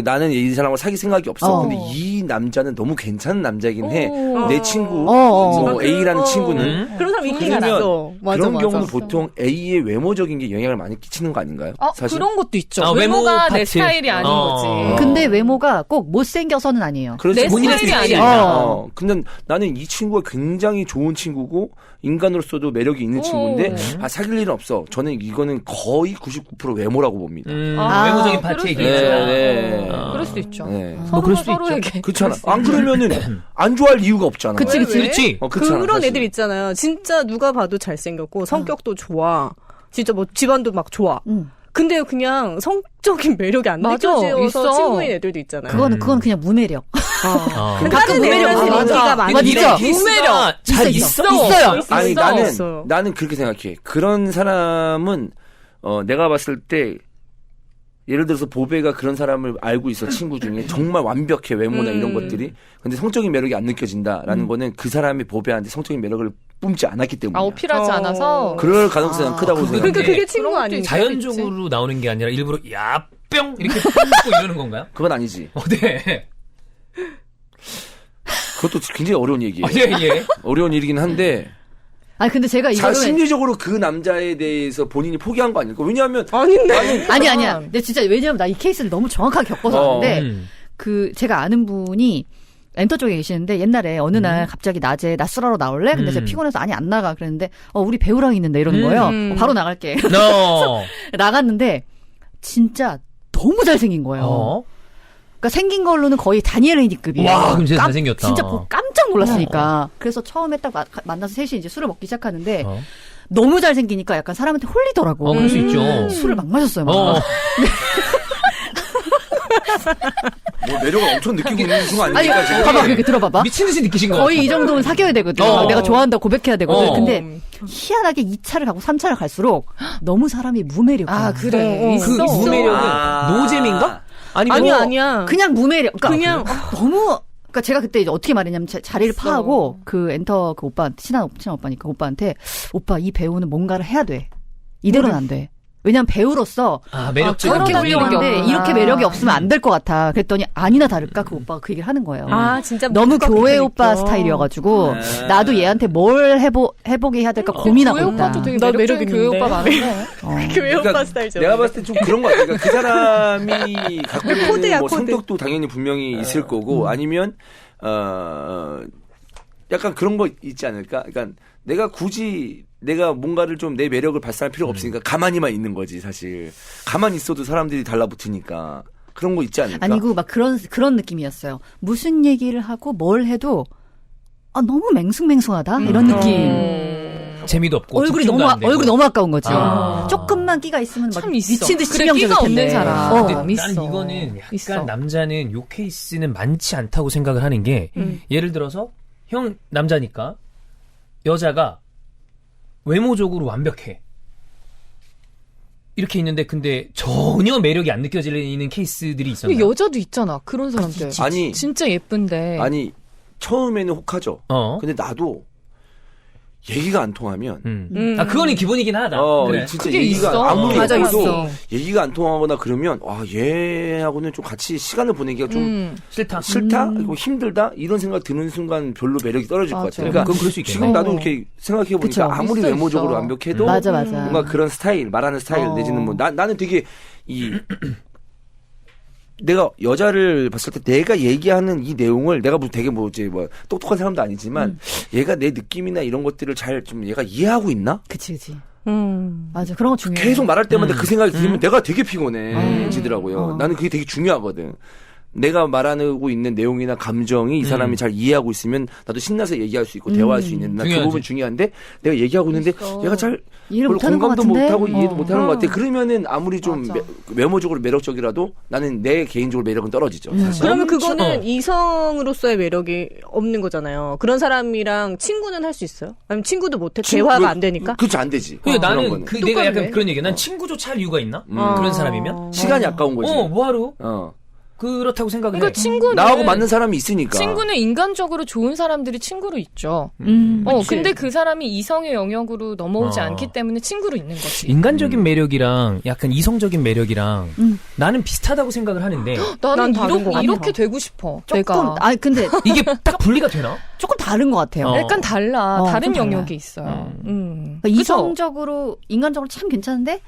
나는 이 사람하고 사귈 생각이 없어. 근데 이 남자는 너무 괜찮은 남자이긴 해. 내 친구, 뭐 A라는 친구는. 그런 사람 있긴 그러면 있어. 맞아, 그런 맞아. 경우는 보통 A의 외모적인 게 영향을 많이 끼치는 거 아닌가요? 사실? 그런 것도 있죠. 아, 외모 외모가 내 파트. 스타일이 아닌 거지. 근데 외모가 꼭 못생겨서는 아니에요. 그렇지. 내 본인의 스타일이 스타일이 아니야. 아니야. 근데 나는 이 친구가 굉장히 좋은 친구고 인간으로서도 매력이 있는 친구인데 사귈 일은 없어. 저는 이거는 거의 99% 외모라고 봅니다. 외모적인 파트에 그럴 수 얘기하자. 네. 그럴 수도 있죠. 네. 뭐 그럴 수도 서로에게. 그렇잖아. 안 그러면은 안 좋아할 이유가 없잖아. 그치, 그치. 그렇지. 그렇잖아, 그런 사실. 애들 있잖아요. 진짜 누가 봐도 잘생겼고 성격도 좋아. 진짜 뭐 집안도 막 좋아. 근데 그냥 성적인 매력이 안 맞아, 느껴져서 있어. 친구인 애들도 있잖아요. 그건 그냥 무매력. 가끔 무매력은 인기가 많이 있죠. 무매력 잘 있어. 있어. 있어요. 아니 있어요. 나는 그렇게 생각해. 그런 사람은 내가 봤을 때 예를 들어서 보배가 그런 사람을 알고 있어 친구 중에 정말 완벽해 외모나 이런 것들이. 근데 성적인 매력이 안 느껴진다라는 거는 그 사람이 보배한테 성적인 매력을 뿜지 않았기 때문이야. 어필하지 않아서. 그럴 가능성이 크다고 생각해. 그러니까 그게 그런 친구 것도 아니에요. 자연적으로 나오는 게 아니라 일부러 야뿅 이렇게 뿜고 이러는 건가요? 그건 아니지. 네. 그것도 굉장히 어려운 얘기예요. 예. 어려운 일이긴 한데 아니 근데 제가 자 이거를 심리적으로 그 남자에 대해서 본인이 포기한 거 아닐까? 왜냐하면 아닌데. 아니야. 근데 진짜 왜냐면 나 이 케이스를 너무 정확하게 겪어서 아는데 그 제가 아는 분이 엔터 쪽에 계시는데 옛날에 어느 날 갑자기 낮에 낮술하러 나올래? 근데 제가 피곤해서 아니 안 나가 그랬는데 우리 배우랑 있는데 이러는 거예요. 바로 나갈게. No. 나갔는데 진짜 너무 잘생긴 거예요. 그러니까 생긴 걸로는 거의 다니엘 레이니급이에요. 와, 그럼 진짜 잘생겼다. 진짜 깜짝 놀랐으니까. 그래서 처음에 딱 만나서 셋이 이제 술을 먹기 시작하는데 너무 잘생기니까 약간 사람한테 홀리더라고. 그럴 수 있죠. 술을 막 마셨어요. 막. 뭐 매력을 엄청 느끼고 있는 순간 아니, 아닙니까? 지금? 봐봐, 이렇게 들어봐봐. 미친 듯이 느끼신 거 거의 이 정도면 사귀어야 되거든. 내가 좋아한다고 고백해야 되거든. 어. 근데 희한하게 2차를 가고 3차를 갈수록 너무 사람이 무매력이야. 아, 그래. 그 있어. 무매력은 노잼인가? 아니면 아니야. 그냥 무매력. 그러니까 그냥 너무. 그러니까 제가 그때 이제 어떻게 말했냐면 자리를 파하고 그 엔터 그 오빠 친한 오빠니까 오빠한테 오빠 이 배우는 뭔가를 해야 돼. 이대로는 안 돼. 왜냐면 배우로서 매력적인 저렇게 매력이 훌륭한데 없구나. 이렇게 매력이 없으면 안 될 것 같아. 그랬더니 아니나 다를까 그 오빠가 그 얘기를 하는 거예요. 진짜 너무 교회 그러니까. 오빠 스타일이어가지고 나도 얘한테 뭘 해보게 해야 될까 고민하고 교회 있다. 오빠도 되게 나 매력적인 매력 교회 있는데. 오빠 많은데. 교회 오빠 그러니까 스타일죠. 내가 봤을 때 좀 그런 거 같아. 그러니까 그 사람이 갖고 있는 코드야, 뭐 코드. 성격도 당연히 분명히 있을 거고 아니면 약간 그런 거 있지 않을까? 그러니까 내가 뭔가를 좀 내 매력을 발산할 필요가 없으니까 가만히만 있는 거지 사실. 가만히 있어도 사람들이 달라붙으니까 그런 거 있지 않을까? 아니고 막 그런 느낌이었어요. 무슨 얘기를 하고 뭘 해도 너무 맹숭맹숭하다 이런 느낌. 재미도 없고 얼굴이 너무 아까운 거지. 조금만 끼가 있으면 막 참 있어. 미친 듯이 그래, 치명적일 끼가 텐데. 없는 사람. 근데 있어. 나는 이거는 약간 있어. 남자는 요 케이스는 많지 않다고 생각을 하는 게 예를 들어서 형 남자니까 여자가 외모적으로 완벽해. 이렇게 있는데 근데 전혀 매력이 안 느껴지는 케이스들이 있었나요? 근데 여자도 있잖아. 그런 사람들. 아니 진짜 예쁜데. 아니 처음에는 혹하죠. 근데 나도 얘기가 안 통하면 그거는 기본이긴 하다. 그래. 진짜 그게 얘기가 있어. 아무리 맞아, 해도 있어. 얘기가 안 통하거나 그러면 얘하고는 좀 같이 시간을 보내기가 좀 싫다. 그리고 힘들다 이런 생각 드는 순간 별로 매력이 떨어질 것 맞아. 같아요. 그러니까 그건 그럴 수 있겠네. 지금 나도 이렇게 생각해 보니까 그쵸. 아무리 있어, 외모적으로 있어. 완벽해도 맞아. 뭔가 그런 스타일 말하는 스타일 내지는 뭐 나는 되게 내가 여자를 봤을 때 내가 얘기하는 이 내용을 내가 뭐 되게 뭐 똑똑한 사람도 아니지만 얘가 내 느낌이나 이런 것들을 잘 좀 얘가 이해하고 있나? 그치. 맞아. 그런 거 중요해. 계속 말할 때마다 그 생각이 들면 내가 되게 피곤해지더라고요. 나는 그게 되게 중요하거든. 내가 말하고 있는 내용이나 감정이 이 사람이 잘 이해하고 있으면 나도 신나서 얘기할 수 있고 대화할 수 있는 난 그 부분 중요한데 내가 얘기하고 있는데 얘가 잘 이해를 별로 못하는 것 공감도 같은데? 못하고 이해도 못하는 것 같아. 그러면은 아무리 좀 맞아. 외모적으로 매력적이라도 나는 내 개인적으로 매력은 떨어지죠. 사실. 그러면 그거는 이성으로서의 매력이 없는 거잖아요. 그런 사람이랑 친구는 할 수 있어요? 아니면 친구도 못해? 대화가 안 되니까? 그렇죠, 안 되지. 그러니까 그런 나는 거는. 내가 약간 똑같네. 그런 얘기야. 난 친구조차 할 이유가 있나? 그런 사람이면? 시간이 아까운 거지. 뭐하러? 그렇다고 생각을 그러니까 해. 친구는 나하고 맞는 사람이 있으니까. 친구는 인간적으로 좋은 사람들이 친구로 있죠. 근데 그 사람이 이성의 영역으로 넘어오지 않기 때문에 친구로 있는 거지. 인간적인 매력이랑 약간 이성적인 매력이랑 나는 비슷하다고 생각을 하는데 나는 다른 것 같아. 이렇게 되고 싶어. 조금 내가. 근데 이게 딱 분리가 되나? 조금 다른 것 같아요. 약간 달라. 다른 좀 영역이 달라요. 있어요. 그러니까 이성적으로 인간적으로 참 괜찮은데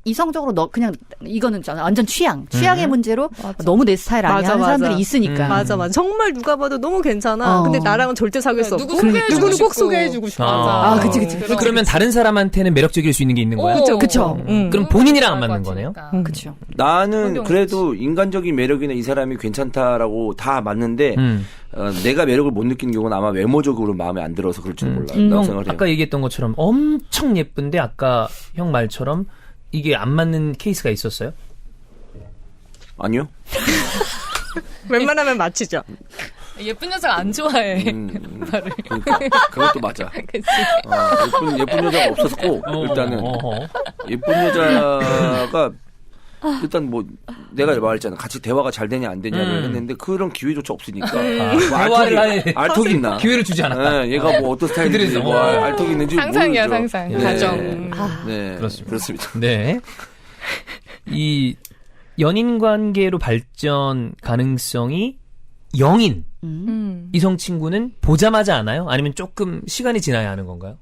이성적으로 그냥 이거는 완전 취향의 문제로 너무 내 스타일 아니야 하는 사람들이 있으니까. 맞아. 정말 누가 봐도 너무 괜찮아. 근데 나랑은 절대 사귈 수 없고. 누구는 꼭 소개해주고 싶어. 그치. 그러면 다른 사람한테는 매력적일 수 있는 게 있는 거야? 그쵸. 그럼 본인이랑 안 맞는 거네요? 그쵸. 나는 그래도 인간적인 매력이나 이 사람이 괜찮다라고 다 맞는데 내가 매력을 못 느끼는 경우는 아마 외모적으로 마음에 안 들어서 그럴지도 몰라요. 라고 생각을 해요. 아까 얘기했던 것처럼 엄청 예쁜데 아까 형 말처럼 이게 안 맞는 케이스가 있었어요? 아니요. 웬만하면 맞히죠. 예쁜 여자가 안 좋아해. 그러니까 그것도 맞아. 예쁜 여자가 없었고 일단은 예쁜 여자가 일단 뭐 내가 말했잖아. 같이 대화가 잘 되냐 안 되냐를 했는데 그런 기회조차 없으니까 뭐 알턱이 있나? 기회를 주지 않았다. 네, 얘가 뭐 어떤 스타일인지 뭐 알턱이 있는지 상상이야, 모르죠. 상상. 네. 가정. 네, 그렇습니다. 네. 이 연인 관계로 발전 가능성이 0인 이성 친구는 보자마자 아나요? 아니면 조금 시간이 지나야 하는 건가요?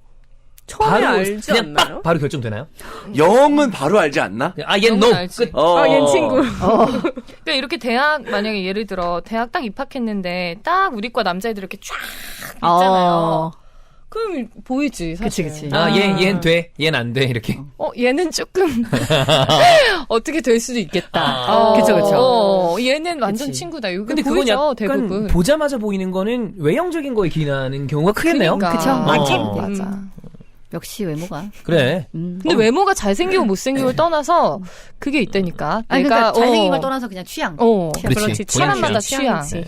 처음에 알지 그냥 않나요? 바로 결정되나요? 영은 바로 알지 않나? 얘는 no. 알지. 끝. 얜 친구. 그러니까 이렇게 대학 만약에 예를 들어 대학 딱 입학했는데 딱 우리과 남자애들 이렇게 쫙 있잖아요. 그럼 보이지 사실. 그치. 얘는 돼. 얘는 안 돼. 이렇게. 얘는 조금 어떻게 될 수도 있겠다. 그쵸. 얘는 완전 그치. 친구다. 이거 근데 그건 보이죠, 약간 대부분. 보자마자 보이는 거는 외형적인 거에 기인하는 경우가 크겠네요. 그러니까. 맞아. 역시 외모가. 그래. 근데 외모가 잘생기고 못생김을 떠나서 그게 있다니까. 그러니까 잘생긴 걸 떠나서 그냥 취향. 그렇지. 사람마다 취향. 네.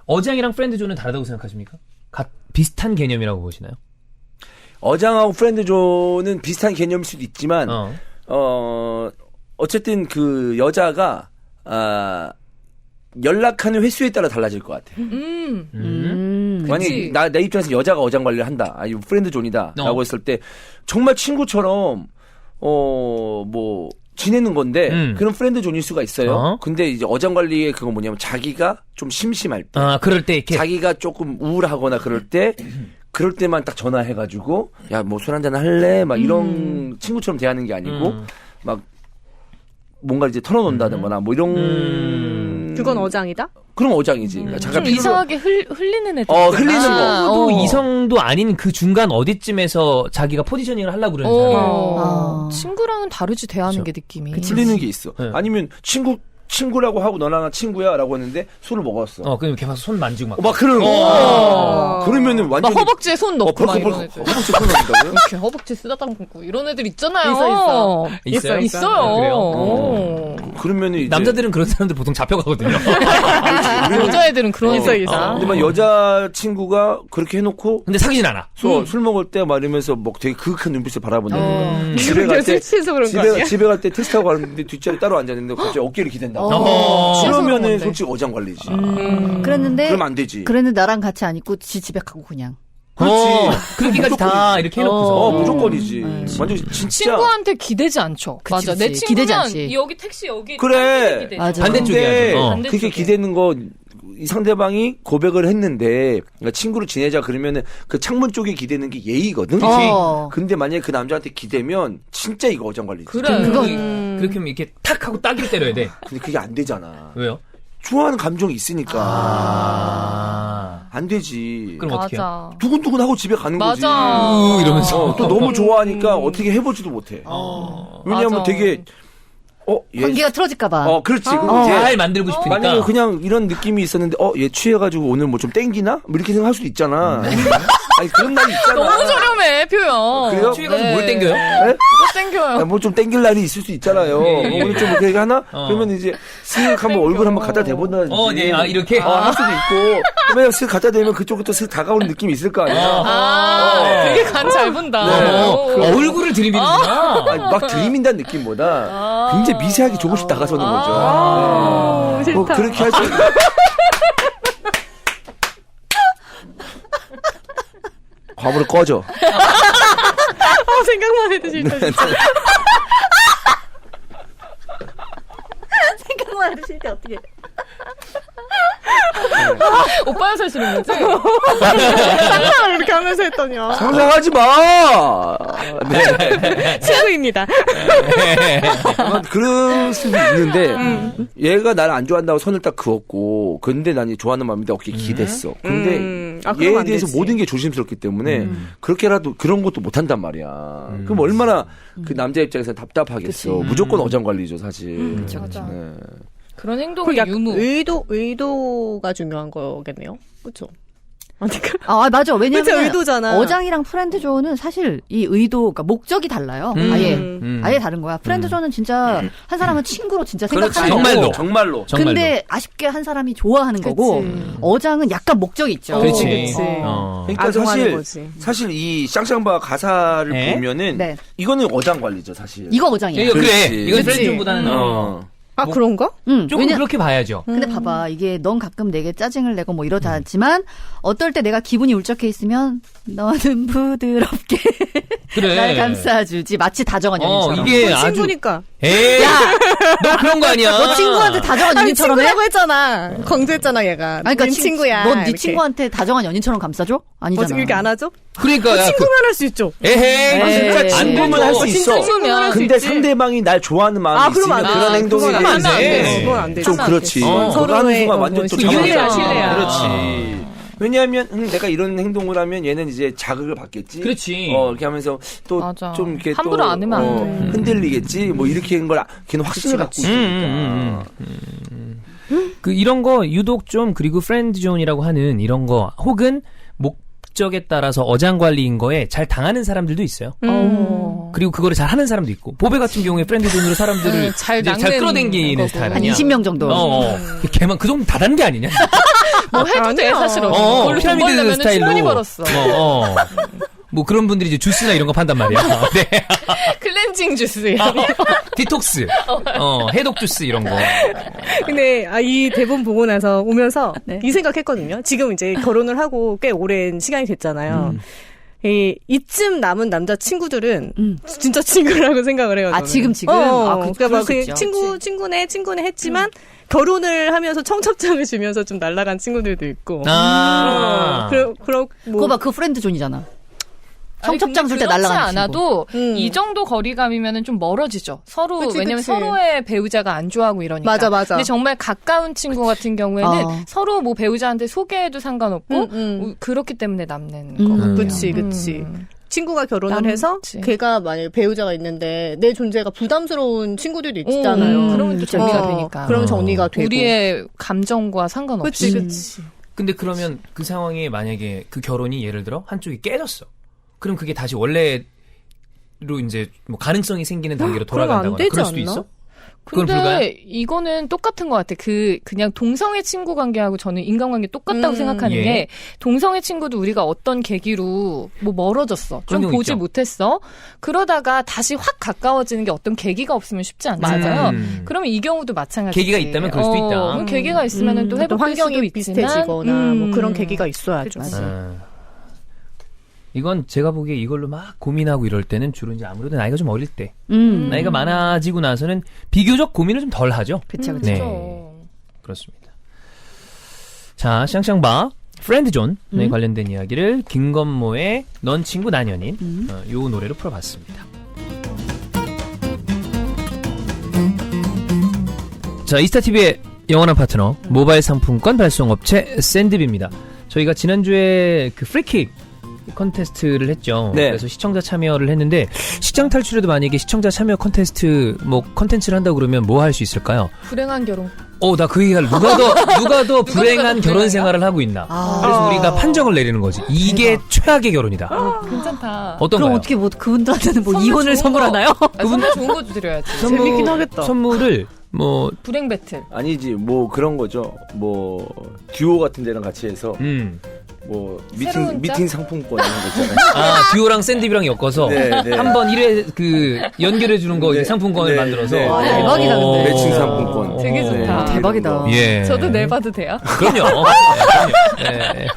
어장이랑 프렌드존은 다르다고 생각하십니까? 비슷한 개념이라고 보시나요? 어장하고 프렌드존은 비슷한 개념일 수도 있지만 어쨌든 그 여자가 연락하는 횟수에 따라 달라질 것 같아. 만약에 내 입장에서 여자가 어장 관리를 한다, 아니면 프렌드존이다라고 했을 때 정말 친구처럼 뭐 지내는 건데 그런 프렌드존일 수가 있어요. 근데 이제 어장 관리의 그거 뭐냐면 자기가 좀 심심할 때, 그럴 때 이렇게 자기가 조금 우울하거나 그럴 때만 딱 전화해가지고 야 뭐 술 한잔 할래? 막 이런 친구처럼 대하는 게 아니고 막 뭔가 이제 털어놓는다든가 뭐 이런 그건 어장이다? 그럼 어장이지. 좀 이상하게 흘리는 애들. 흘리는 거. 또 이성도 아닌 그 중간 어디쯤에서 자기가 포지셔닝을 하려고 그러는 사람이 친구랑은 다르지 대하는 게 느낌이. 흘리는 게 있어. 네. 아니면 친구라고 하고 너랑 친구야라고 했는데 술을 먹었어. 그럼 이렇게 손 만지고 막 그러는 거. 그러면은 완전 막 허벅지에 손 넣고 막 이런 애들. 허벅지에 손 넣는다고요? 이렇게 허벅지 쓰다듬 고 이런 애들 있잖아요. 있어요. 그래요? 그러면은 이제 남자들은 그런 사람들 보통 잡혀가거든요. 여자애들은 그런 있어. 근데 막 여자 친구가 그렇게 해놓고 근데 사귀진 않아. 술 먹을 때 말하면서 뭐 되게 그윽한 눈빛을 바라본다든가. 집에 갈 때 취해서 그런 거 아니야? 집에 갈 때 택시 타고 가는데 뒷자리 따로 앉았는데 갑자기 어깨를 기댄다. 그러면은 솔직히 어장 관리지. 그랬는데 그러면 안 되지. 그랬는데 나랑 같이 안 있고 집에 가고 그냥. 그렇지. 그렇게까지 다 이렇게 해놓고서. 무조건이지. 완전 진짜. 친구한테 기대지 않죠. 그치, 맞아. 그치. 내 친구는 기대지 않지. 여기 택시 여기 그래. 기대죠. 맞아. 반대쪽이야. 근데 그렇게 기대는 거 이 상대방이 고백을 했는데 그러니까 친구로 지내자 그러면은 그 창문 쪽에 기대는 게 예의거든. 근데 만약에 그 남자한테 기대면 진짜 이거 어장 관리지. 그래. 그렇게 하면 이렇게 탁 하고 따기를 때려야 돼. 근데 그게 안 되잖아. 왜요? 좋아하는 감정이 있으니까 안 되지. 그럼 어떻게 해요? 맞아. 두근두근하고 집에 가는 거지. 맞아. 이러면서. 또 너무 좋아하니까 어떻게 해보지도 못해. 왜냐하면 맞아. 되게 얘 관계가 틀어질까봐. 그렇지. 잘 만들고 싶으니까. 만약에 그냥 이런 느낌이 있었는데 얘 취해가지고 오늘 뭐 좀 땡기나? 뭐 이렇게 생각할 수도 있잖아. 아니 그런 날이 있잖아. 너무 저렴해 표현. 그래요? 취해가지고 뭘 땡겨요? 네? 못 땡겨요. 뭐 좀 땡길 날이 있을 수 있잖아요. 오늘 좀 그렇게 하나? 그러면 이제 슥 한번 얼굴 한번 갖다 대본다든지. 네. 이렇게? 할 수도 있고. 그러면 슥 갖다 대면 그쪽부터 슥 다가오는 느낌이 있을 거 아니야. 되게 간 잘 본다. 네. 오. 얼굴을 들이미는구나. 막 들이민다는 느낌보다 굉장히 미세하게 조금씩 다가서는 거죠. 네. 싫다. 그렇게 하죠. 과물을 꺼져. 생각만 해도 싫다. 진짜. 생각만 해도 싫다 어떻게? 오빠가 사실은 거지? 상상을 이렇게 하면서 했더니요. 상상하지 마. 네. 친구입니다. 그럴 수도 있는데 얘가 나를 안 좋아한다고 선을 딱 그었고 근데 난 좋아하는 마음인데 어깨 기댔어. 근데 그럼 얘에 안 대해서 되지. 모든 게 조심스럽기 때문에 그렇게라도 그런 것도 못한단 말이야. 그럼 얼마나 그 남자 입장에서 답답하겠어. 그치. 무조건 어장 관리죠 사실. 그쵸. 네. 그런 그 행동의 약간 유무. 의도가 중요한 거겠네요. 그렇죠. 아니까. 아 맞아. 왜냐면 그치, 의도잖아. 어장이랑 프렌드존은 사실 이 의도, 그러니까 목적이 달라요. 아예 다른 거야. 프렌드존은 진짜 한 사람은 친구로 진짜 생각하는 거고. 정말로. 근데 아쉽게 한 사람이 좋아하는 거고 어장은 약간 목적이 있죠. 그렇지. 그치. 그러니까 악용하는 거지. 사실 이 쌍쌍바 가사를 네? 보면은 네. 이거는 어장 관리죠 사실. 이거 어장이야. 그래. 그렇지. 이건 그치. 프렌즈존보다는 아, 그런가? 조금 그렇게 봐야죠. 근데 봐봐, 이게 넌 가끔 내게 짜증을 내고 뭐 이러지만 어떨 때 내가 기분이 울적해 있으면 너는 부드럽게 그래. 날 감싸주지. 마치 다정한 연인처럼. 이게 아주 친구니까. 에이, 너 그런 거 아니야. 너 친구한테 다정한 연인처럼 해? 친구라고 했잖아. 강조했잖아, 얘가. 아니, 그러니까 네 친구야. 넌 네 이렇게. 친구한테 다정한 연인처럼 감싸줘? 아니잖아. 이렇게 안 하죠? 그러니까 야, 친구면 할 수 있죠. 에헤이, 에이. 진짜 안 보면 할 수 있어. 친구면 근데 상대방이 날 좋아하는 마음이 그러면 있으면 안 그런 돼. 행동이 그건 안 돼. 그건 안 되지. 좀 그렇지. 그거 하는 서로의 순간 완전 또 신뢰야, 정상이야. 신뢰야. 그렇지. 왜냐하면 내가 이런 행동을 하면 얘는 이제 자극을 받겠지. 그렇지. 이렇게 하면서 또 맞아. 좀 이렇게 함부로 또 안 하면 안 돼. 흔들리겠지. 뭐 이렇게 한 걸 걔는 확신을 갖고 있으니까. 그 이런 거 유독 좀 그리고 프렌드존이라고 하는 이런 거 혹은 목적에 따라서 어장 관리인 거에 잘 당하는 사람들도 있어요. 그리고 그거를 잘 하는 사람도 있고. 보배 같은 경우에 프렌드존으로 사람들을 잘 이제 잘 낚는 끌어당기는 거고. 스타일 한 아니야. 20명 정도. 걔만 그 정도 다 다른 게 아니냐? 뭐 해도 돼, 사실은. 그걸로 돈 피라미드 벌려면 스타일로. 충분히 벌었어. 뭐 그런 분들이 이제 주스나 이런 거 판단 말이야. 네. 클렌징 주스. 디톡스, 해독 주스 이런 거. 근데 이 대본 보고 나서 오면서 이 생각했거든요. 지금 이제 결혼을 하고 꽤 오랜 시간이 됐잖아요. 이쯤 남은 남자 친구들은 진짜 친구라고 생각을 해요. 저는. 지금? 그러니까 막 수 있죠. 친구네 했지만 결혼을 하면서 청첩장을 주면서 좀 날아간 친구들도 있고. 그거 봐, 그 프렌드존이잖아. 청첩장 줄 때 날아가는 그렇지 않아도 이 정도 거리감이면은 좀 멀어지죠. 서로. 그치, 왜냐면 그치. 서로의 배우자가 안 좋아하고 이러니까. 맞아. 근데 정말 가까운 친구 같은 경우에는 서로 뭐 배우자한테 소개해도 상관없고 그렇기 때문에 남는 거. 그치. 친구가 결혼을 해서 걔가 만약에 배우자가 있는데 내 존재가 부담스러운 친구들도 있잖아요. 그러면 또 정리가 되니까. 그럼 정리가 되고. 우리의 감정과 상관없이. 그치. 근데 그러면 그 상황에 만약에 그 결혼이 예를 들어 한쪽이 깨졌어. 그럼 그게 다시 원래로 이제 뭐 가능성이 생기는 단계로 돌아간다거나 그럴 수도 있어? 그건 근데 불가야? 이거는 똑같은 것 같아. 그냥 동성애 친구 관계하고 저는 인간관계 똑같다고 생각하는 예. 게 동성애 친구도 우리가 어떤 계기로 뭐 멀어졌어. 그런 좀 경우 보지 있죠. 못했어. 그러다가 다시 확 가까워지는 게 어떤 계기가 없으면 쉽지 않잖아요. 그러면 이 경우도 마찬가지지. 계기가 있다면 그럴 수도 있다. 그럼 계기가 있으면 또 회복될 환경이 수도 있지만 비슷해지거나 뭐 그런 계기가 있어야죠. 이건 제가 보기에 이걸로 막 고민하고 이럴 때는 주로 이제 아무래도 나이가 좀 어릴 때 나이가 많아지고 나서는 비교적 고민을 좀 덜 하죠. 그쵸. 네, 그렇습니다. 자, 샹샹바 프렌드존에 관련된 이야기를 김건모의 넌 친구 난 연인 요 노래로 풀어봤습니다. 자, 이스타TV의 영원한 파트너 모바일 상품권 발송업체 샌드비입니다. 저희가 지난주에 그 프리킥 컨테스트를 했죠. 네. 그래서 시청자 참여를 했는데 시장 탈출에도 만약에 시청자 참여 컨테스트 뭐 컨텐츠를 한다 그러면 뭐 할 수 있을까요? 불행한 결혼. 나 그 얘기할 누가 더 불행한 결혼 생활을 하고 있나? 그래서 우리가 판정을 내리는 거지. 이게 최악의 결혼이다. 괜찮다. 어떤가요? 그럼 어떻게 뭐 그분들한테는 뭐 이혼을 좋은 거. 선물하나요? 선물 좋은 것도 드려야지. 재밌긴 하겠다. 선물을 뭐 불행 배틀. 아니지 뭐 그런 거죠. 뭐 듀오 같은 데랑 같이 해서 뭐 새로운 미팅 상품권 이런 거 있잖아요. 아, 듀오랑 샌디비랑 엮어서 네. 한번 1회 그 연결해 주는 거 이제 상품권을 만들어서 와, 대박이다, 근데. 매칭 상품권. 되게 좋다. 대박이다. 예. 저도 내봐도 돼요? 그럼요. 네.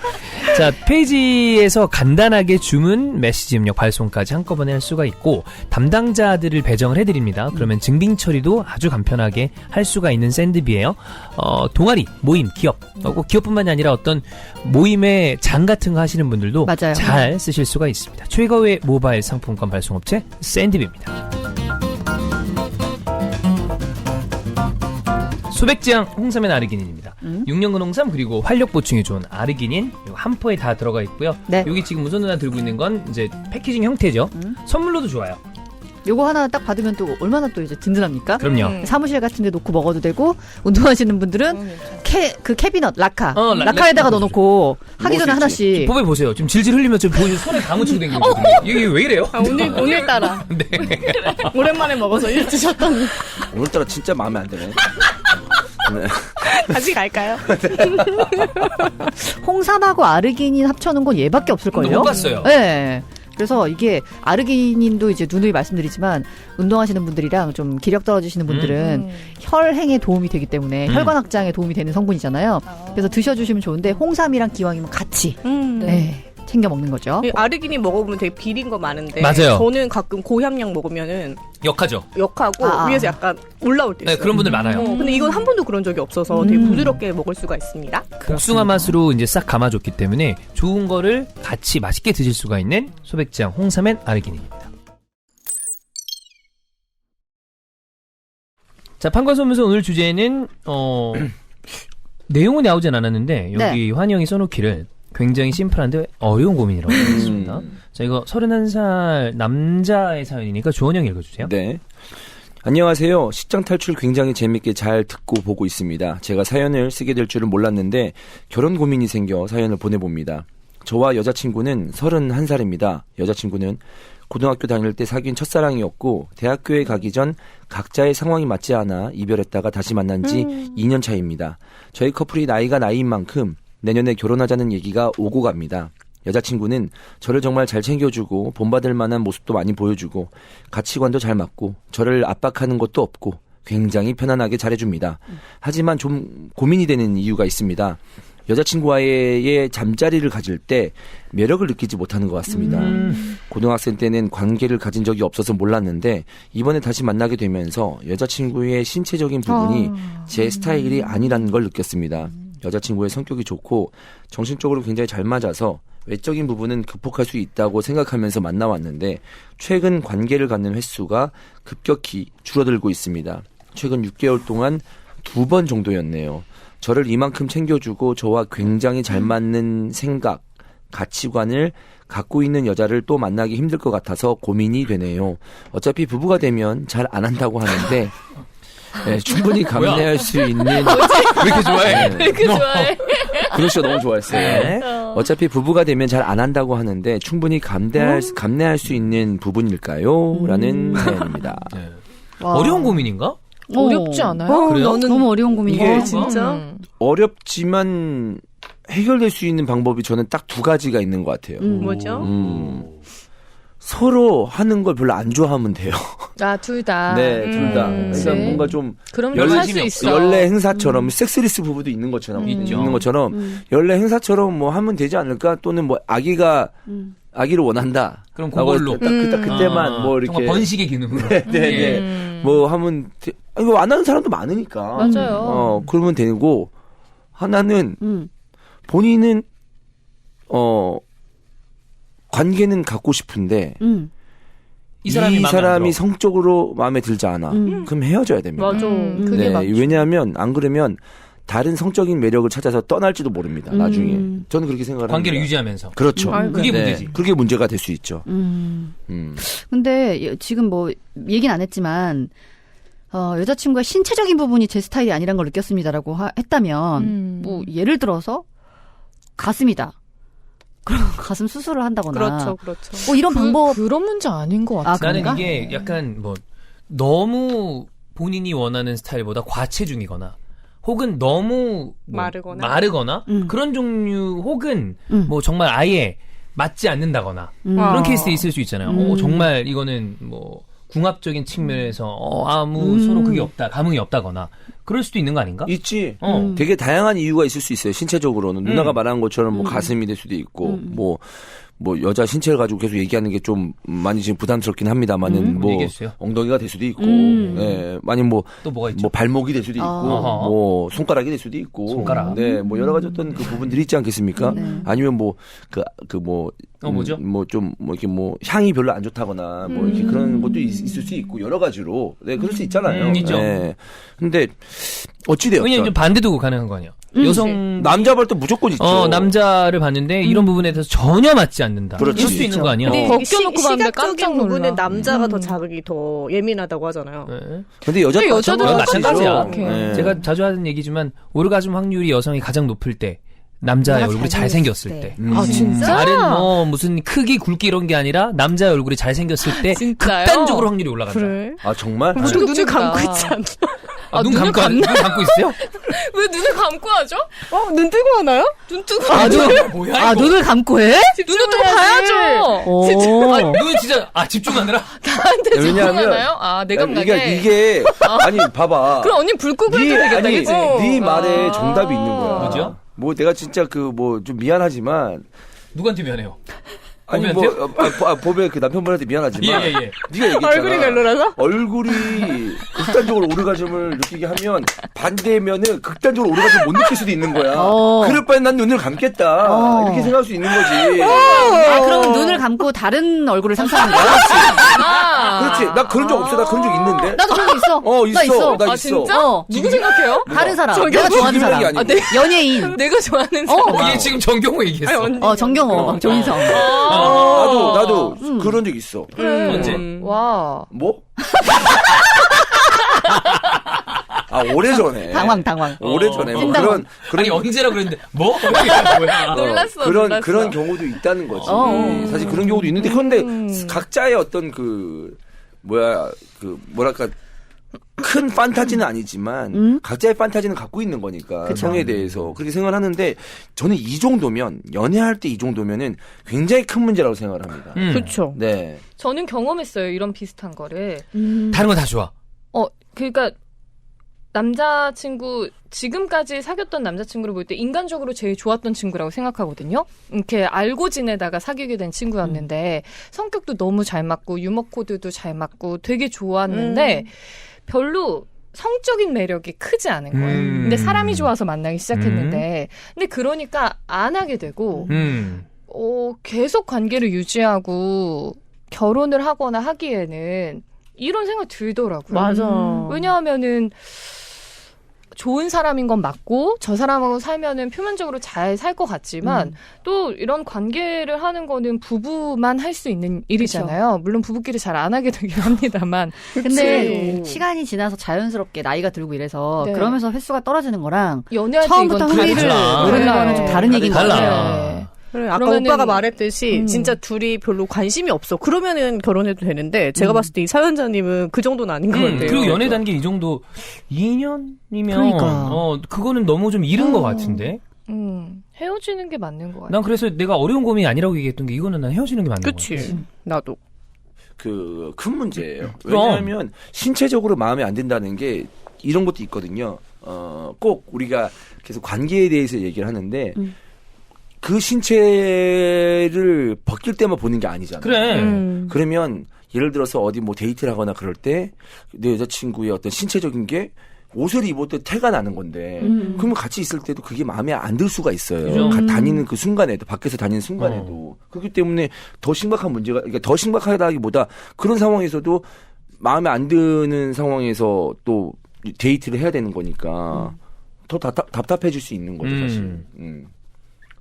자, 페이지에서 간단하게 주문, 메시지 입력, 발송까지 한꺼번에 할 수가 있고 담당자들을 배정을 해드립니다. 그러면 증빙 처리도 아주 간편하게 할 수가 있는 샌드비예요. 동아리, 모임, 기업, 꼭 기업뿐만이 아니라 어떤 모임의 장 같은 거 하시는 분들도 맞아요. 잘 쓰실 수가 있습니다. 최고의 모바일 상품권 발송업체 샌드비입니다. 소백지향 홍삼엔 아르기닌입니다. 6년근 홍삼 그리고 활력 보충에 좋은 아르기닌 한 포에 다 들어가 있고요. 네. 여기 지금 우선 누나 들고 있는 건 이제 패키징 형태죠. 선물로도 좋아요. 요거 하나 딱 받으면 또 얼마나 또 이제 든든합니까? 그럼요. 사무실 같은 데 놓고 먹어도 되고 운동하시는 분들은 그 캐비넛 라카 라카에다가 라카 넣어놓고 하기 전에 하나씩 뽑아 보세요. 지금 질질 흘리면 좀 보여줘. 손에 가무치고 댕기거든요. 이게 왜 이래요? 오늘따라. 네. 오랜만에 먹어서 일찍셨더니. 오늘따라 진짜 마음에 안 드네. 네. 다시 갈까요? 홍삼하고 아르기닌 합쳐놓은 건 얘밖에 없을걸요? 못 봤어요. 네. 그래서 이게 아르기닌도 이제 누누이 말씀드리지만 운동하시는 분들이랑 좀 기력 떨어지시는 분들은 혈행에 도움이 되기 때문에 혈관 확장에 도움이 되는 성분이잖아요. 그래서 드셔주시면 좋은데 홍삼이랑 기왕이면 같이 네, 챙겨 먹는 거죠. 아르기닌 먹어보면 되게 비린 거 많은데 맞아요. 저는 가끔 고함량 먹으면은 역하죠. 역하고 위에서 약간 올라올 때 있어요. 네, 그런 분들 많아요. 근데 이건 한 번도 그런 적이 없어서 되게 부드럽게 먹을 수가 있습니다. 복숭아 맛으로 이제 싹 감아줬기 때문에 좋은 거를 같이 맛있게 드실 수가 있는 소백지향 홍삼엔 아르기닌입니다. 자, 판관소면서 오늘 주제는 내용은 나오진 않았는데 여기 환영이 써놓기를 굉장히 심플한데 어려운 고민이라고 했습니다. 자, 이거 31살 남자의 사연이니까 조원 형이 읽어주세요. 네. 안녕하세요. 식장 탈출 굉장히 재밌게 잘 듣고 보고 있습니다. 제가 사연을 쓰게 될 줄은 몰랐는데 결혼 고민이 생겨 사연을 보내봅니다. 저와 여자친구는 31살입니다. 여자친구는 고등학교 다닐 때 사귄 첫사랑이었고 대학교에 가기 전 각자의 상황이 맞지 않아 이별했다가 다시 만난 지 2년 차입니다. 저희 커플이 나이가 나이인 만큼 내년에 결혼하자는 얘기가 오고 갑니다. 여자친구는 저를 정말 잘 챙겨주고 본받을 만한 모습도 많이 보여주고 가치관도 잘 맞고 저를 압박하는 것도 없고 굉장히 편안하게 잘해줍니다. 하지만 좀 고민이 되는 이유가 있습니다. 여자친구와의 잠자리를 가질 때 매력을 느끼지 못하는 것 같습니다. 고등학생 때는 관계를 가진 적이 없어서 몰랐는데 이번에 다시 만나게 되면서 여자친구의 신체적인 부분이 제 스타일이 아니라는 걸 느꼈습니다. 여자친구의 성격이 좋고 정신적으로 굉장히 잘 맞아서 외적인 부분은 극복할 수 있다고 생각하면서 만나왔는데 최근 관계를 갖는 횟수가 급격히 줄어들고 있습니다. 최근 6개월 동안 2번 정도였네요. 저를 이만큼 챙겨주고 저와 굉장히 잘 맞는 생각, 가치관을 갖고 있는 여자를 또 만나기 힘들 것 같아서 고민이 되네요. 어차피 부부가 되면 잘 안 한다고 하는데 네, 충분히 감내할 수 있는 왜 이렇게 좋아해? 왜 이렇게 좋아해? 그런 씨가 너무 좋아했어요. 네. 어차피 부부가 되면 잘 안 한다고 하는데 충분히 감내할 수 있는 부분일까요? 라는 사연입니다. 네. 어려운 고민인가? 어렵지 않아요? 그래요? 너무 어려운 고민이에요. 이게 진짜? 어렵지만 해결될 수 있는 방법이 저는 딱 2가지가 있는 것 같아요. 뭐죠? 서로 하는 걸 별로 안 좋아하면 돼요. 아, 둘 다. 네, 둘 다. 그러니까 네. 뭔가 좀 그럼 할 수 있어. 연례 행사처럼 섹스리스 부부도 있는 것처럼 있는 것처럼 연례 행사처럼 뭐 하면 되지 않을까? 또는 뭐 아기를 원한다. 그럼 그걸로 그때만 뭐 이렇게 정말 번식의 기능으로. 네. 뭐 하면 이거 안 하는 사람도 많으니까. 맞아요. 그러면 되고 하나는 본인은 관계는 갖고 싶은데 이 사람이 성적으로 마음에 들지 않아. 그럼 헤어져야 됩니다. 맞아. 그게 네, 맞죠. 왜냐하면 안 그러면 다른 성적인 매력을 찾아서 떠날지도 모릅니다. 나중에. 저는 그렇게 생각을 관계를 합니다. 유지하면서. 그렇죠. 그게 문제지. 그게 문제가 될 수 있죠. 근데 지금 뭐 얘기는 안 했지만 여자친구가 신체적인 부분이 제 스타일이 아니란 걸 느꼈습니다라고 했다면 뭐 예를 들어서 가슴이다. 그럼 가슴 수술을 한다거나. 그렇죠. 이런 방법. 그런 문제 아닌 것 같아. 나는 이게 약간 뭐 너무 본인이 원하는 스타일보다 과체중이거나 혹은 너무 뭐 마르거나 그런 종류 혹은 뭐 정말 아예 맞지 않는다거나 그런 케이스 있을 수 있잖아요. 정말 이거는 뭐 궁합적인 측면에서 아무 서로 그게 없다, 감흥이 없다거나 그럴 수도 있는 거 아닌가? 있지. 되게 다양한 이유가 있을 수 있어요. 신체적으로는 누나가 말한 것처럼 뭐 가슴이 될 수도 있고 뭐 여자 신체를 가지고 계속 얘기하는 게 좀 많이 지금 부담스럽긴 합니다만은 뭐 얘기해주세요. 엉덩이가 될 수도 있고, 예, 아니면 뭐 또 뭐가 있죠? 뭐 발목이 될 수도 있고, 뭐 손가락이 될 수도 있고, 손가락. 네, 뭐 여러 가지 어떤 그 부분들이 있지 않겠습니까? 아니면 뭐 뭐죠? 뭐 좀 뭐 이렇게 뭐 향이 별로 안 좋다거나 뭐 이렇게 그런 것도 있을 수 있고 여러 가지로, 네, 그럴 수 있잖아요. 있죠. 네. 근데 어찌되었든 왜냐면 좀 반대도 가능한 거 아니야. 여성 남자 볼 때 무조건 있죠. 남자를 봤는데 이런 부분에 대해서 전혀 맞지 않는다. 그렇지. 이럴 수 있는 거 아니야. 근데 벗겨놓고 봤는데 깜짝 시각적인 놀라. 부분은 남자가 더 자극이 더 예민하다고 하잖아요. 네. 근데 여자도 여자도 마찬가지야. 네. 제가 자주 하는 얘기지만 오르가즘 확률이 여성이 가장 높을 때 남자의 얼굴이 잘생겼을 때. 아, 진짜? 다른 뭐 무슨 크기 굵기 이런 게 아니라 남자의 얼굴이 잘생겼을 때 진짜요? 극단적으로 확률이 올라간다. 그래? 아 정말? 모두 눈을 감고 있지 않나? 눈 눈을 감고 있어요? 왜 눈을 감고 하죠? 눈 뜨고 하나요? 눈 뜨고 뭐야? 이거? 눈을 감고 해? 눈을 뜨고 봐야죠. 오. 눈 진짜 집중하느라. 나한테 왜냐하면 집중하나요? 내 감각에. 이게 아니 봐봐. 그럼 언니 불 끄고 해도 되겠다, 아니 그치? 네 말에 정답이 있는 거야. 뭐죠? 뭐 내가 진짜 그 뭐 좀 미안하지만 누구한테 미안해요? 아니 보배 그 남편분한테 미안하지만 예. 네가 얘기했잖아. 얼굴이 별로라서? 얼굴이 극단적으로 오르가즘을 느끼게 하면 반대면은 극단적으로 오르가즘 못 느낄 수도 있는 거야. 그럴 바엔 난 눈을 감겠다. 이렇게 생각할 수 있는 거지. 그럼 눈을 감고 다른 얼굴을 상상하는 거야? 그렇지. 나 그런 적 없어. 나 그런 적 있는데. 나도 그런 거 있어. 있어. 나 있어. 나 있어. 진짜? 누구 생각해요? 다른 사람. 저기 내가 좋아하는 지금 사람. 얘기 아니고. 연예인. 내가 좋아하는 사람. 얘 지금 정경호 얘기했어. 정경호, 조인성. 나도 그런 적 있어. 언제? 와. 뭐? 오래전에. 당황. 오래전에. 뭐 신당황. 아니 언제라 그랬는데 뭐? 뭐야? 놀랐어. 그런 경우도 있다는 거지. 사실 그런 경우도 있는데 그런데 각자의 어떤 뭐랄까 큰 판타지는 아니지만 각자의 판타지는 갖고 있는 거니까 그쵸. 성에 대해서 그렇게 생각을 하는데 저는 이 정도면 연애할 때 이 정도면은 굉장히 큰 문제라고 생각을 합니다. 그렇죠. 네. 저는 경험했어요. 이런 비슷한 거를. 다른 건 다 좋아. 그러니까 남자친구 지금까지 사귀었던 남자친구를 볼 때 인간적으로 제일 좋았던 친구라고 생각하거든요. 이렇게 알고 지내다가 사귀게 된 친구였는데 성격도 너무 잘 맞고 유머 코드도 잘 맞고 되게 좋았는데 별로 성적인 매력이 크지 않은 거예요. 근데 사람이 좋아서 만나기 시작했는데 근데 그러니까 안 하게 되고 계속 관계를 유지하고 결혼을 하거나 하기에는 이런 생각 들더라고요. 맞아. 왜냐하면은 좋은 사람인 건 맞고 저 사람하고 살면은 표면적으로 잘 살 것 같지만 또 이런 관계를 하는 거는 부부만 할 수 있는 일이잖아요. 물론 부부끼리 잘 안 하게 되긴 합니다만. 근데 시간이 지나서 자연스럽게 나이가 들고 이래서 네. 그러면서 횟수가 떨어지는 거랑 연애할 때 처음부터 이건 흥미를 달라. 모르는 거는 좀 다른 얘기인 것 달라. 같아요. 그래, 아까 그러면은- 오빠가 말했듯이 진짜 둘이 별로 관심이 없어. 그러면은 결혼해도 되는데 제가 봤을 때 이 사연자님은 그 정도는 아닌 것 같아요. 그리고 연애 단계 이 정도 2년이면 그러니까. 그거는 너무 좀 이른 것 같은데. 헤어지는 게 맞는 것 같아요. 난 그래서 내가 어려운 고민이 아니라고 얘기했던 게 이거는 난 헤어지는 게 맞는 거 같아. 그치. 나도. 큰 문제예요. 그럼. 왜냐하면 신체적으로 마음에 안 든다는 게 이런 것도 있거든요. 꼭 우리가 계속 관계에 대해서 얘기를 하는데 그 신체를 벗길 때만 보는 게 아니잖아요. 그래. 그러면 예를 들어서 어디 뭐 데이트를 하거나 그럴 때 내 여자친구의 어떤 신체적인 게 옷을 입어도 태가 나는 건데 그러면 같이 있을 때도 그게 마음에 안 들 수가 있어요. 그죠? 다니는 그 순간에도 밖에서 다니는 순간에도 그렇기 때문에 더 심각한 문제가 그러니까 더 심각하다기보다 그런 상황에서도 마음에 안 드는 상황에서 또 데이트를 해야 되는 거니까 더 답답해질 수 있는 거죠 사실.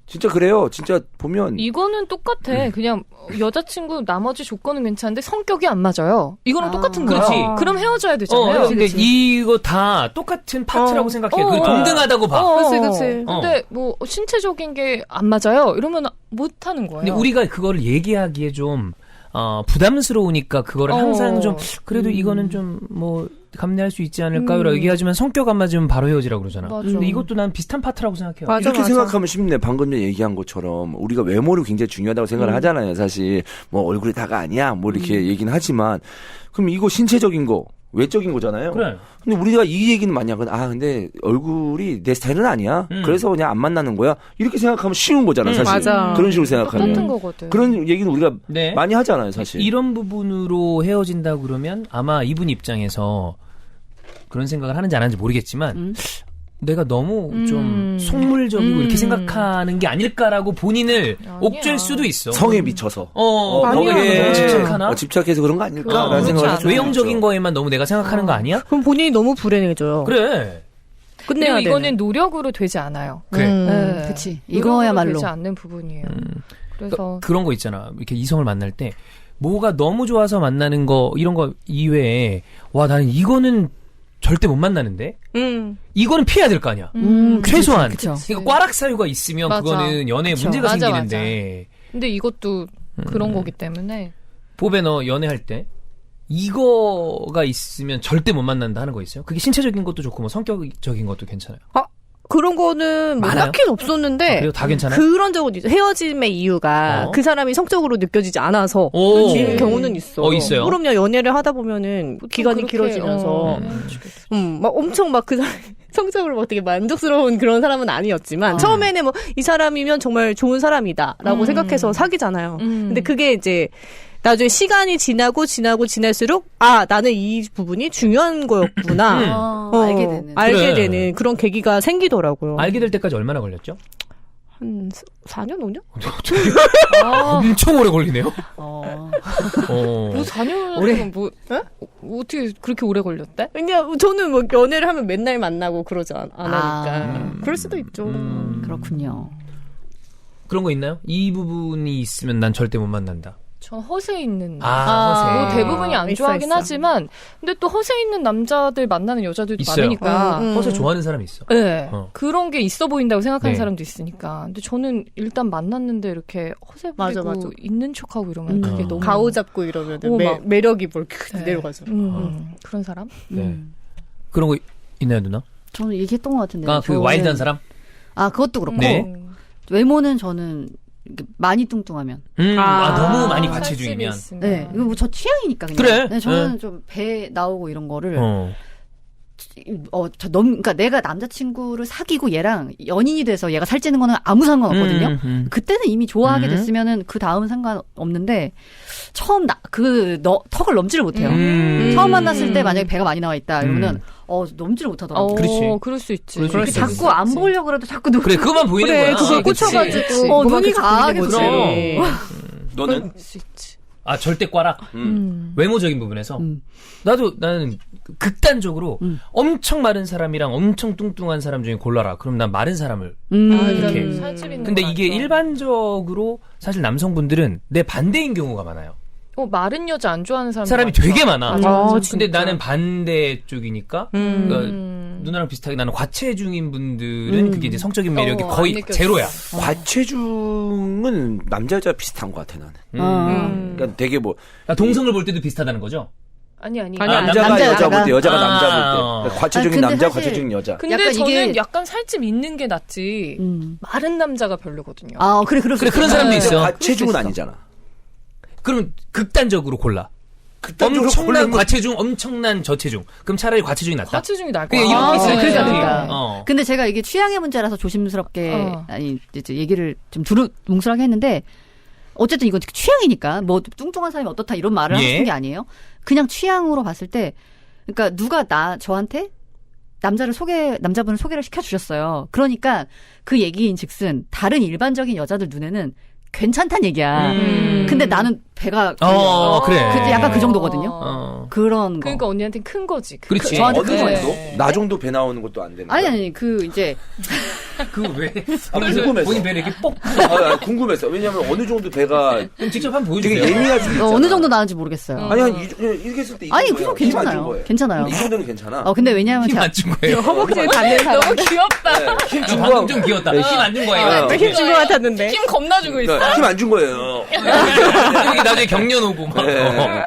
진짜 그래요. 진짜 보면 이거는 똑같아. 그냥 여자친구 나머지 조건은 괜찮은데 성격이 안 맞아요. 이거랑 똑같은 거야. 그렇지. 그럼 헤어져야 되잖아요. 근데 이거 다 똑같은 파트라고 생각해. 그게 동등하다고 봐. 그치. 근데 뭐 신체적인 게 안 맞아요. 이러면 못 하는 거예요. 근데 우리가 그거를 얘기하기에 좀 부담스러우니까 그거를 항상 좀 그래도 이거는 좀 뭐 감내할 수 있지 않을까요라고 얘기하지만 성격 안 맞으면 바로 헤어지라고 그러잖아. 맞아. 근데 이것도 난 비슷한 파트라고 생각해요. 맞아, 이렇게 맞아. 생각하면 쉽네. 방금 전에 얘기한 것처럼 우리가 외모를 굉장히 중요하다고 생각을 하잖아요. 사실 뭐 얼굴이 다가 아니야 뭐 이렇게 얘기는 하지만 그럼 이거 신체적인 거 외적인 거잖아요. 그래. 근데 우리가 이 얘기는 많이 하거든. 근데 얼굴이 내 스타일은 아니야. 그래서 그냥 안 만나는 거야. 이렇게 생각하면 쉬운 거잖아, 사실. 맞아. 그런 식으로 생각하면. 똑같은 거거든. 그런 얘기는 우리가 네. 많이 하잖아요, 사실. 이런 부분으로 헤어진다 그러면 아마 이분 입장에서 그런 생각을 하는지 안 하는지 모르겠지만 내가 너무 좀 속물적이고 이렇게 생각하는 게 아닐까라고 본인을 아니야. 옥죄일 수도 있어. 성에 미쳐서. 아니야. 거기에 너무 집착하나? 집착해서 그런 거 아닐까라는 그렇지 생각을 할 않아. 수도 외형적인 있죠. 거에만 너무 내가 생각하는 거 아니야? 그럼 본인이 너무 불행해져요. 그래. 끝내야 그리고 이거는 되는. 노력으로 되지 않아요. 그래. 네. 그치. 노력으로 이거야말로. 되지 않는 부분이에요. 그래서 그런 거 있잖아. 이렇게 이성을 만날 때 뭐가 너무 좋아서 만나는 거 이런 거 이외에 와 나는 이거는 절대 못 만나는데 이거는 피해야 될 거 아니야. 최소한. 그쵸. 그러니까 꽈락 사유가 있으면 맞아. 그거는 연애에 그쵸. 문제가 맞아, 생기는데 근데 이것도 그런 거기 때문에 보배 너 연애할 때 이거가 있으면 절대 못 만난다 하는 거 있어요? 그게 신체적인 것도 좋고 뭐 성격적인 것도 괜찮아요. 그런 거는 뭐 많아요? 딱히는 없었는데 그래도 다 괜찮아요? 그런 적은 있어. 헤어짐의 이유가 그 사람이 성적으로 느껴지지 않아서 오. 이 경우는 있어. 있어요? 그럼요. 연애를 하다 보면은 기간이 그렇게, 길어지면서 막 엄청 막 그 사람 성적으로 막 되게 만족스러운 그런 사람은 아니었지만 처음에는 뭐 이 사람이면 정말 좋은 사람이다라고 생각해서 사귀잖아요. 근데 그게 이제 나중에 시간이 지날수록 나는 이 부분이 중요한 거였구나. 알게 그래. 되는. 되는 그런 계기가 생기더라고요. 알게 될 때까지 얼마나 걸렸죠? 한 4년, 5년? 엄청 오래 걸리네요. 뭐 4년 오래. 뭐 어떻게 그렇게 오래 걸렸대? 그냥 저는 뭐 연애를 하면 맨날 만나고 그러지 않으니까 그럴 수도 있죠. 그렇군요. 그런 거 있나요? 이 부분이 있으면 난 절대 못 만난다. 전 허세 있는 허세. 뭐 대부분이 안 있어, 좋아하긴 있어. 하지만 근데 또 허세 있는 남자들 만나는 여자들도 있어요. 많으니까 허세 좋아하는 사람이 있어. 네. 어. 그런 게 있어 보인다고 생각하는 네. 사람도 있으니까. 근데 저는 일단 만났는데 이렇게 허세 부리고 맞아. 있는 척하고 이러면 그게 너무 가오 잡고 이러면 막. 매력이 뭘 네. 내려가죠. 그런 사람? 네. 그런 거 있나요, 누나? 저는 얘기했던 것 같은데. 그 와일드한 사람? 그것도 그렇고. 네. 외모는 저는 이렇게 많이 뚱뚱하면. 너무 많이 살집이 받쳐주면. 있으면. 네. 이거 뭐 저 취향이니까 그냥. 그래. 네, 저는 좀 배 나오고 이런 거를 어. 그러니까 내가 남자친구를 사귀고 얘랑 연인이 돼서 얘가 살찌는 거는 아무 상관없거든요. 그때는 이미 좋아하게 됐으면은 그 다음은 상관없는데 처음 턱을 넘지를 못해요. 처음 만났을 때 만약에 배가 많이 나와 있다 이러면은 넘지를 못하더라고. 그렇지. 그럴 수 있지. 그럴 수 있지. 자꾸 안 보려고 그래도 자꾸 그래, 그거만 보이는 그래, 거야. 그걸 그치, 꽂혀가지고 그치. 눈이 가게 가게 되지. 너는? 그럴 수 있지. 절대 꽈락. 외모적인 부분에서. 나는 극단적으로 엄청 마른 사람이랑 엄청 뚱뚱한 사람 중에 골라라. 그럼 난 마른 사람을. 이렇게. 살집 있는 근데 거 이게 맞죠? 일반적으로 사실 남성분들은 내 반대인 경우가 많아요. 마른 여자 안 좋아하는 사람이 되게 많아. 맞아. 근데 나는 반대 쪽이니까. 그러니까 누나랑 비슷하게 나는 과체중인 분들은 그게 이제 성적인 매력이 안 거의 느껴져. 제로야. 과체중은 남자 여자 비슷한 것 같아 나는. 그러니까 되게 뭐 동성을 볼 때도 비슷하다는 거죠? 아니. 남자가 남자, 여자 볼 때 여자가 아. 남자 볼 때. 그러니까 과체중인 근데 남자, 사실- 과체중인 여자. 근데 약간 저는 이게- 약간 살집 있는 게 낫지. 마른 남자가 별로거든요. 그래 그런 사람도 있어. 과체중은 아니잖아. 그럼 극단적으로 골라. 극단적으로 엄청난 고르면- 과체중, 엄청난 저체중. 그럼 차라리 과체중이 낫다. 과체중이 나을 것 그게 같아. 이유가 있어요. 그러니까. 근데 제가 이게 취향의 문제라서 조심스럽게 이제 얘기를 좀 두루뭉술하게 했는데 어쨌든 이건 취향이니까 뭐 뚱뚱한 사람이 어떻다 이런 말을 하고 싶은 게 아니에요. 그냥 취향으로 봤을 때 그러니까 누가 저한테 남자분을 소개를 시켜주셨어요. 그러니까 그 얘기인즉슨 다른 일반적인 여자들 눈에는 괜찮단 얘기야. 근데 나는 배가 그래. 그때 약간 그 정도거든요. 그런 거. 그러니까 언니한테는 큰 거지. 그렇지. 저한테 어느 큰 정도? 거예요. 나 정도 배 나오는 것도 안 되는 거야. 아니 이제 그 왜? 궁금해서. 본인 배를 이렇게 뽁. 궁금했어. 왜냐면 어느 정도 배가 그럼 직접 한번 되게 보여주세요. 예민할 수 있잖아. 어느 정도 나는지 모르겠어요. 아니 이렇게 했을 때 아니 그거 괜찮아요. 괜찮아요. 이 정도는 괜찮아. 근데 왜냐면 힘 제가 안 준 거예요. 허벅지를 닿는 사람. 너무 귀엽다. 힘 준 방금 거. 좀 귀엽다. 네, 힘 안 준 거예요. 힘준 것 같았는데. 힘 겁나 주고 있어. 힘 안 준 거예요. 이렇게 나중에 경련 오고 막. 네.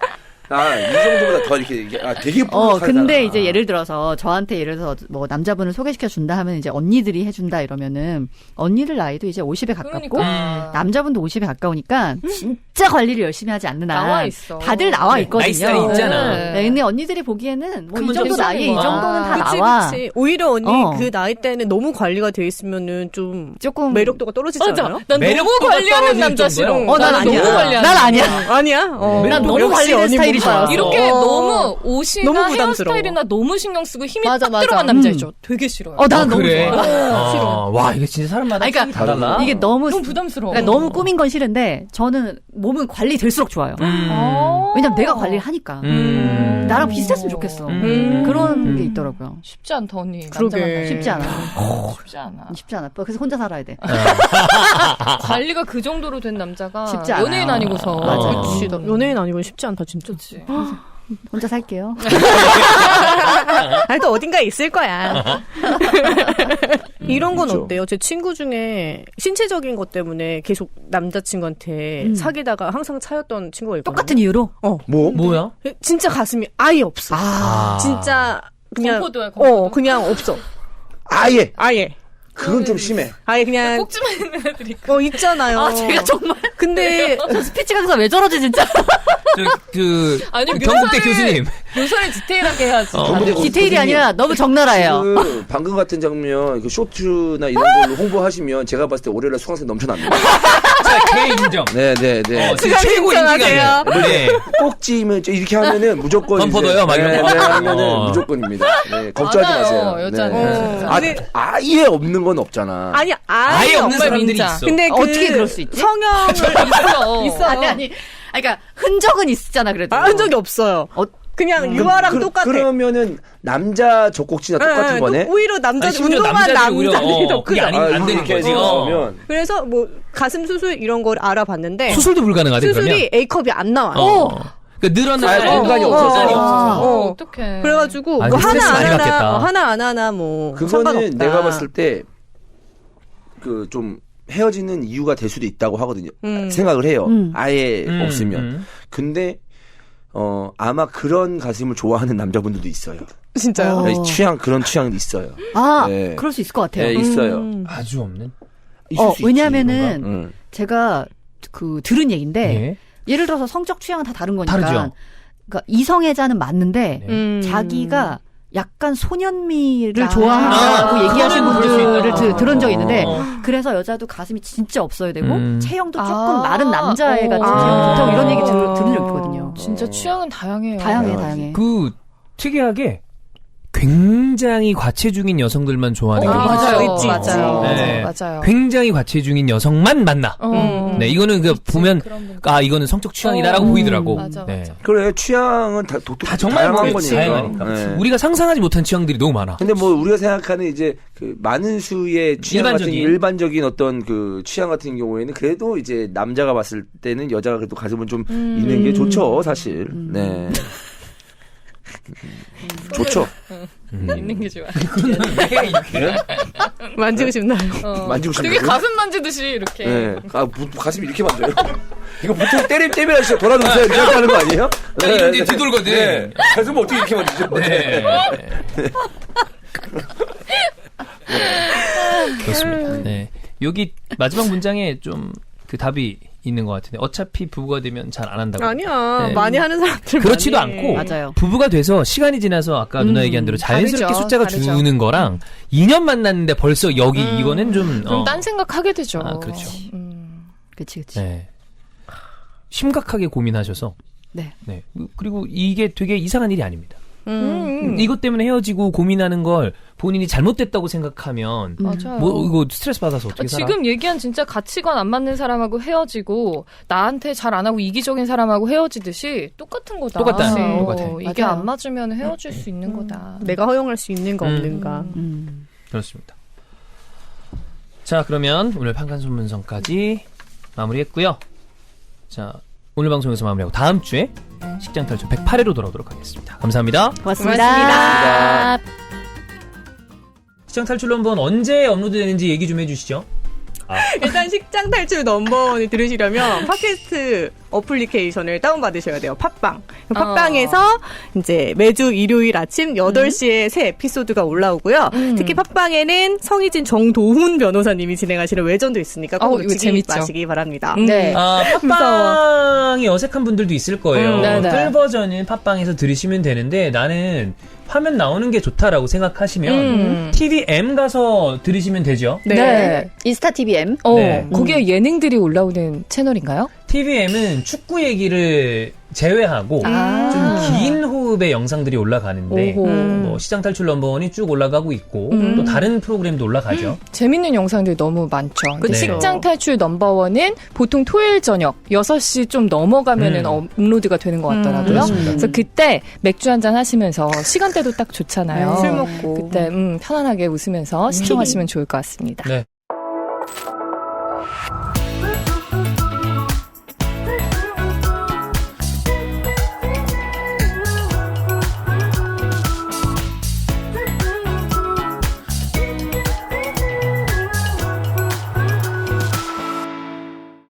이 정도보다 더 이렇게 되게 근데 이제 예를 들어서 저한테 예를 들어서 뭐 남자분을 소개시켜 준다 하면 이제 언니들이 해준다 이러면은 언니들 나이도 이제 50에 가깝고 남자분도 50에 가까우니까 진짜 관리를 열심히 하지 않는 한 나와 있어. 다들 나와 있거든요. 나이살이 있잖아. 네, 근데 언니들이 보기에는 뭐 이 정도 나이에 이 거야. 정도는 다 그치, 나와. 그치. 오히려 언니 그 나이 때는 너무 관리가 돼 있으면은 좀 조금 매력도가 떨어지지 않아요? 맞아. 난 너무 매력도가 관리하는 떨어질 남자 정도요? 싫어. 난 아니야. 너무 관리하는 난 아니야. 아니야? 난 너무 역시 관리하는 언니 스타일이 못 좋아. 봤어. 이렇게 너무 옷이나 너무 부담스러워. 헤어스타일이나 너무 신경 쓰고 힘이 맞아, 딱 맞아. 들어간 남자 있죠. 되게 싫어요. 나는 너무 그래? 좋아. 싫어. 와, 이게 진짜 사람마다 그러니까 다 달라. 이게 너무 부담스러워. 그러니까 너무 꾸민 건 싫은데 저는 몸은 관리될수록 좋아요. 왜냐면 내가 관리를 하니까. 나랑 비슷했으면 좋겠어. 그런 게 있더라고요. 쉽지 않다 언니. 그러게. 남자 만나기. 쉽지 않아. 쉽지 않아. 쉽지 않아. 그래서 혼자 살아야 돼. 관리가 그 정도로 된 남자가 쉽지 않아요. 연예인 아니고서. 맞아. 그치, 연예인 아니고 쉽지 않다 진짜. 혼자 살게요. 아니 또 어딘가에 있을 거야. 이런 건 그렇죠. 어때요? 제 친구 중에 신체적인 것 때문에 계속 남자친구한테 사귀다가 항상 차였던 친구가 있거든요. 똑같은 이유로? 뭐야? 진짜 가슴이 아예 없어. 진짜 그냥 공포도야, 공포도. 그냥 없어. 아예 아예. 그건 좀 심해. 아예 그냥 꼭지만 있는 애들이. 있잖아요. 제가 정말. 근데 저 스피치 강사 왜 저러지, 진짜? 아니, 경북대 교수님. 묘사를 디테일하게 해야지. 디테일이 아니라 너무 적나라해요. 방금 같은 장면, 쇼츠나 이런 걸로 홍보하시면 제가 봤을 때 월요일날 수강생 넘쳐납니다. 자, K 인정. 네네네. 진짜 최고 인기가요. 네. 꼭지면 이렇게 하면은 무조건. 건포도요, 막 이런 거. 하면은 무조건입니다. 네, 걱정하지 마세요. 여자는. 네. 아예 없는 건 없잖아. 아니 아예 없는 정말 사람들이 민자. 있어. 근데 어떻게 그럴 수 있지? 성형을 있어. 아니. 그러니까 흔적은 있잖아, 그래도. 한 적이 없어요. 그냥 유아랑 똑같아. 그러면은 남자 젖꼭지나 똑같은 거네. 오히려 남자 아니, 심지어 운동한 남자들이 남자들이 더 그게 크다. 안 되는 거지. 그래서 뭐 가슴 수술 이런 걸 알아봤는데 수술도 불가능하대 수술이 그러면. A컵이 안 나와요. 그러니까 늘어날 공간이 없어서. 어떡해. 그래가지고 아, 뭐 스트레스 많이 받겠다. 하나 안 하나 뭐 그거는 상관없다. 내가 봤을 때 그 좀 헤어지는 이유가 될 수도 있다고 하거든요. 생각을 해요. 아예 없으면. 근데 아마 그런 가슴을 좋아하는 남자분들도 있어요. 진짜요? 네, 그런 취향도 있어요. 네. 그럴 수 있을 것 같아요. 네, 있어요. 아주 없는. 있을 수 있지, 왜냐면은 뭔가. 제가 들은 얘기인데 예. 예를 들어서 성적 취향은 다 다른 거니까. 다르죠. 그러니까 이성애자는 맞는데 자기가 약간 소년미를 좋아한다고 얘기하신 분들을 들은 적이 있는데 그래서 여자도 가슴이 진짜 없어야 되고 체형도 조금 마른 남자애 같은 체형 좋다고 이런 얘기 들은 적이 있거든요. 진짜 취향은 다양해요. 다양해. 그 특이하게 굉장히 과체중인 여성들만 좋아하는 경우가 맞아요. 있어요. 있지. 맞아요. 네. 맞아요. 굉장히 과체중인 여성만 만나. 네, 이거는 이거는 성적 취향이다라고 보이더라고. 맞아. 네. 그래, 취향은 다 정말 다양한 그렇지. 거니까. 다양하니까. 네. 우리가 상상하지 못한 취향들이 너무 많아. 근데 뭐 우리가 생각하는 이제 그 많은 수의 취향 일반적인. 같은 일반적인 어떤 그 취향 같은 경우에는 그래도 이제 남자가 봤을 때는 여자가 그래도 가슴은 좀 있는 게 좋죠, 사실. 네. 좋죠. 있는 게 좋아. 만지고 싶나요? 만지고 싶네요. 되게 가슴 만지듯이 이렇게. 네. 가슴이 이렇게 만져요. 이거 보통 때리면 진짜 돌아누세요 이렇게 하는 거 아니에요? 이런 데 뒤돌거든. 네. 가슴 어떻게 이렇게 만지죠? 네. 그렇습니다. 네. 여기 마지막 문장에 좀 그 답이 있는 것 같은데 어차피 부부가 되면 잘 안 한다고. 아니야. 네. 많이 하는 사람들 그렇지도 많이 해. 않고 맞아요. 부부가 돼서 시간이 지나서 아까 누나 얘기한 대로 자연스럽게 다르죠. 숫자가 다르죠. 주는 거랑 2년 만났는데 벌써 여기 이거는 좀 딴 생각하게 되죠. 그렇죠. 그치. 네. 심각하게 고민하셔서 네. 네. 그리고 이게 되게 이상한 일이 아닙니다. 이것 때문에 헤어지고 고민하는 걸 본인이 잘못됐다고 생각하면 맞아요. 뭐 이거 스트레스 받아서 어떻게 살아? 지금 얘기한 진짜 가치관 안 맞는 사람하고 헤어지고 나한테 잘 안 하고 이기적인 사람하고 헤어지듯이 똑같은 거다. 똑같다. 똑같아. 이게 맞아요. 안 맞으면 헤어질 수 있는 거다. 내가 허용할 수 있는가 없는가. 그렇습니다. 자, 그러면 오늘 판간소문선까지 마무리했고요. 자, 오늘 방송에서 마무리하고 다음 주에 식장탈출 108회로 돌아오도록 하겠습니다. 감사합니다. 고맙습니다. 식장탈출 넘버는 언제 업로드되는지 얘기 좀 해주시죠. 일단 식장 탈출 넘버원을 들으시려면 팟캐스트 어플리케이션을 다운받으셔야 돼요. 팟빵. 팟빵에서 이제 매주 일요일 아침 8시에 새 에피소드가 올라오고요. 특히 팟빵에는 성희진 정도훈 변호사님이 진행하시는 외전도 있으니까 꼭 놓치지 마시기 바랍니다. 네. 팟빵이 어색한 분들도 있을 거예요. 네네. 풀 버전은 팟빵에서 들으시면 되는데 나는 화면 나오는 게 좋다라고 생각하시면 TVM 가서 들으시면 되죠. 네. 인스타 TVM. 네. 거기에 예능들이 올라오는 채널인가요? TVM은 축구 얘기를 제외하고 좀 긴 호흡의 영상들이 올라가는데 뭐 시장 탈출 넘버원이 쭉 올라가고 있고 또 다른 프로그램도 올라가죠. 재밌는 영상들이 너무 많죠. 네. 식장 탈출 넘버원은 보통 토요일 저녁 6시 좀 넘어가면은 업로드가 되는 것 같더라고요. 그렇습니다. 그래서 그때 맥주 한잔 하시면서 시간대도 딱 좋잖아요. 술 먹고. 그때 편안하게 웃으면서 시청하시면 좋을 것 같습니다. 네.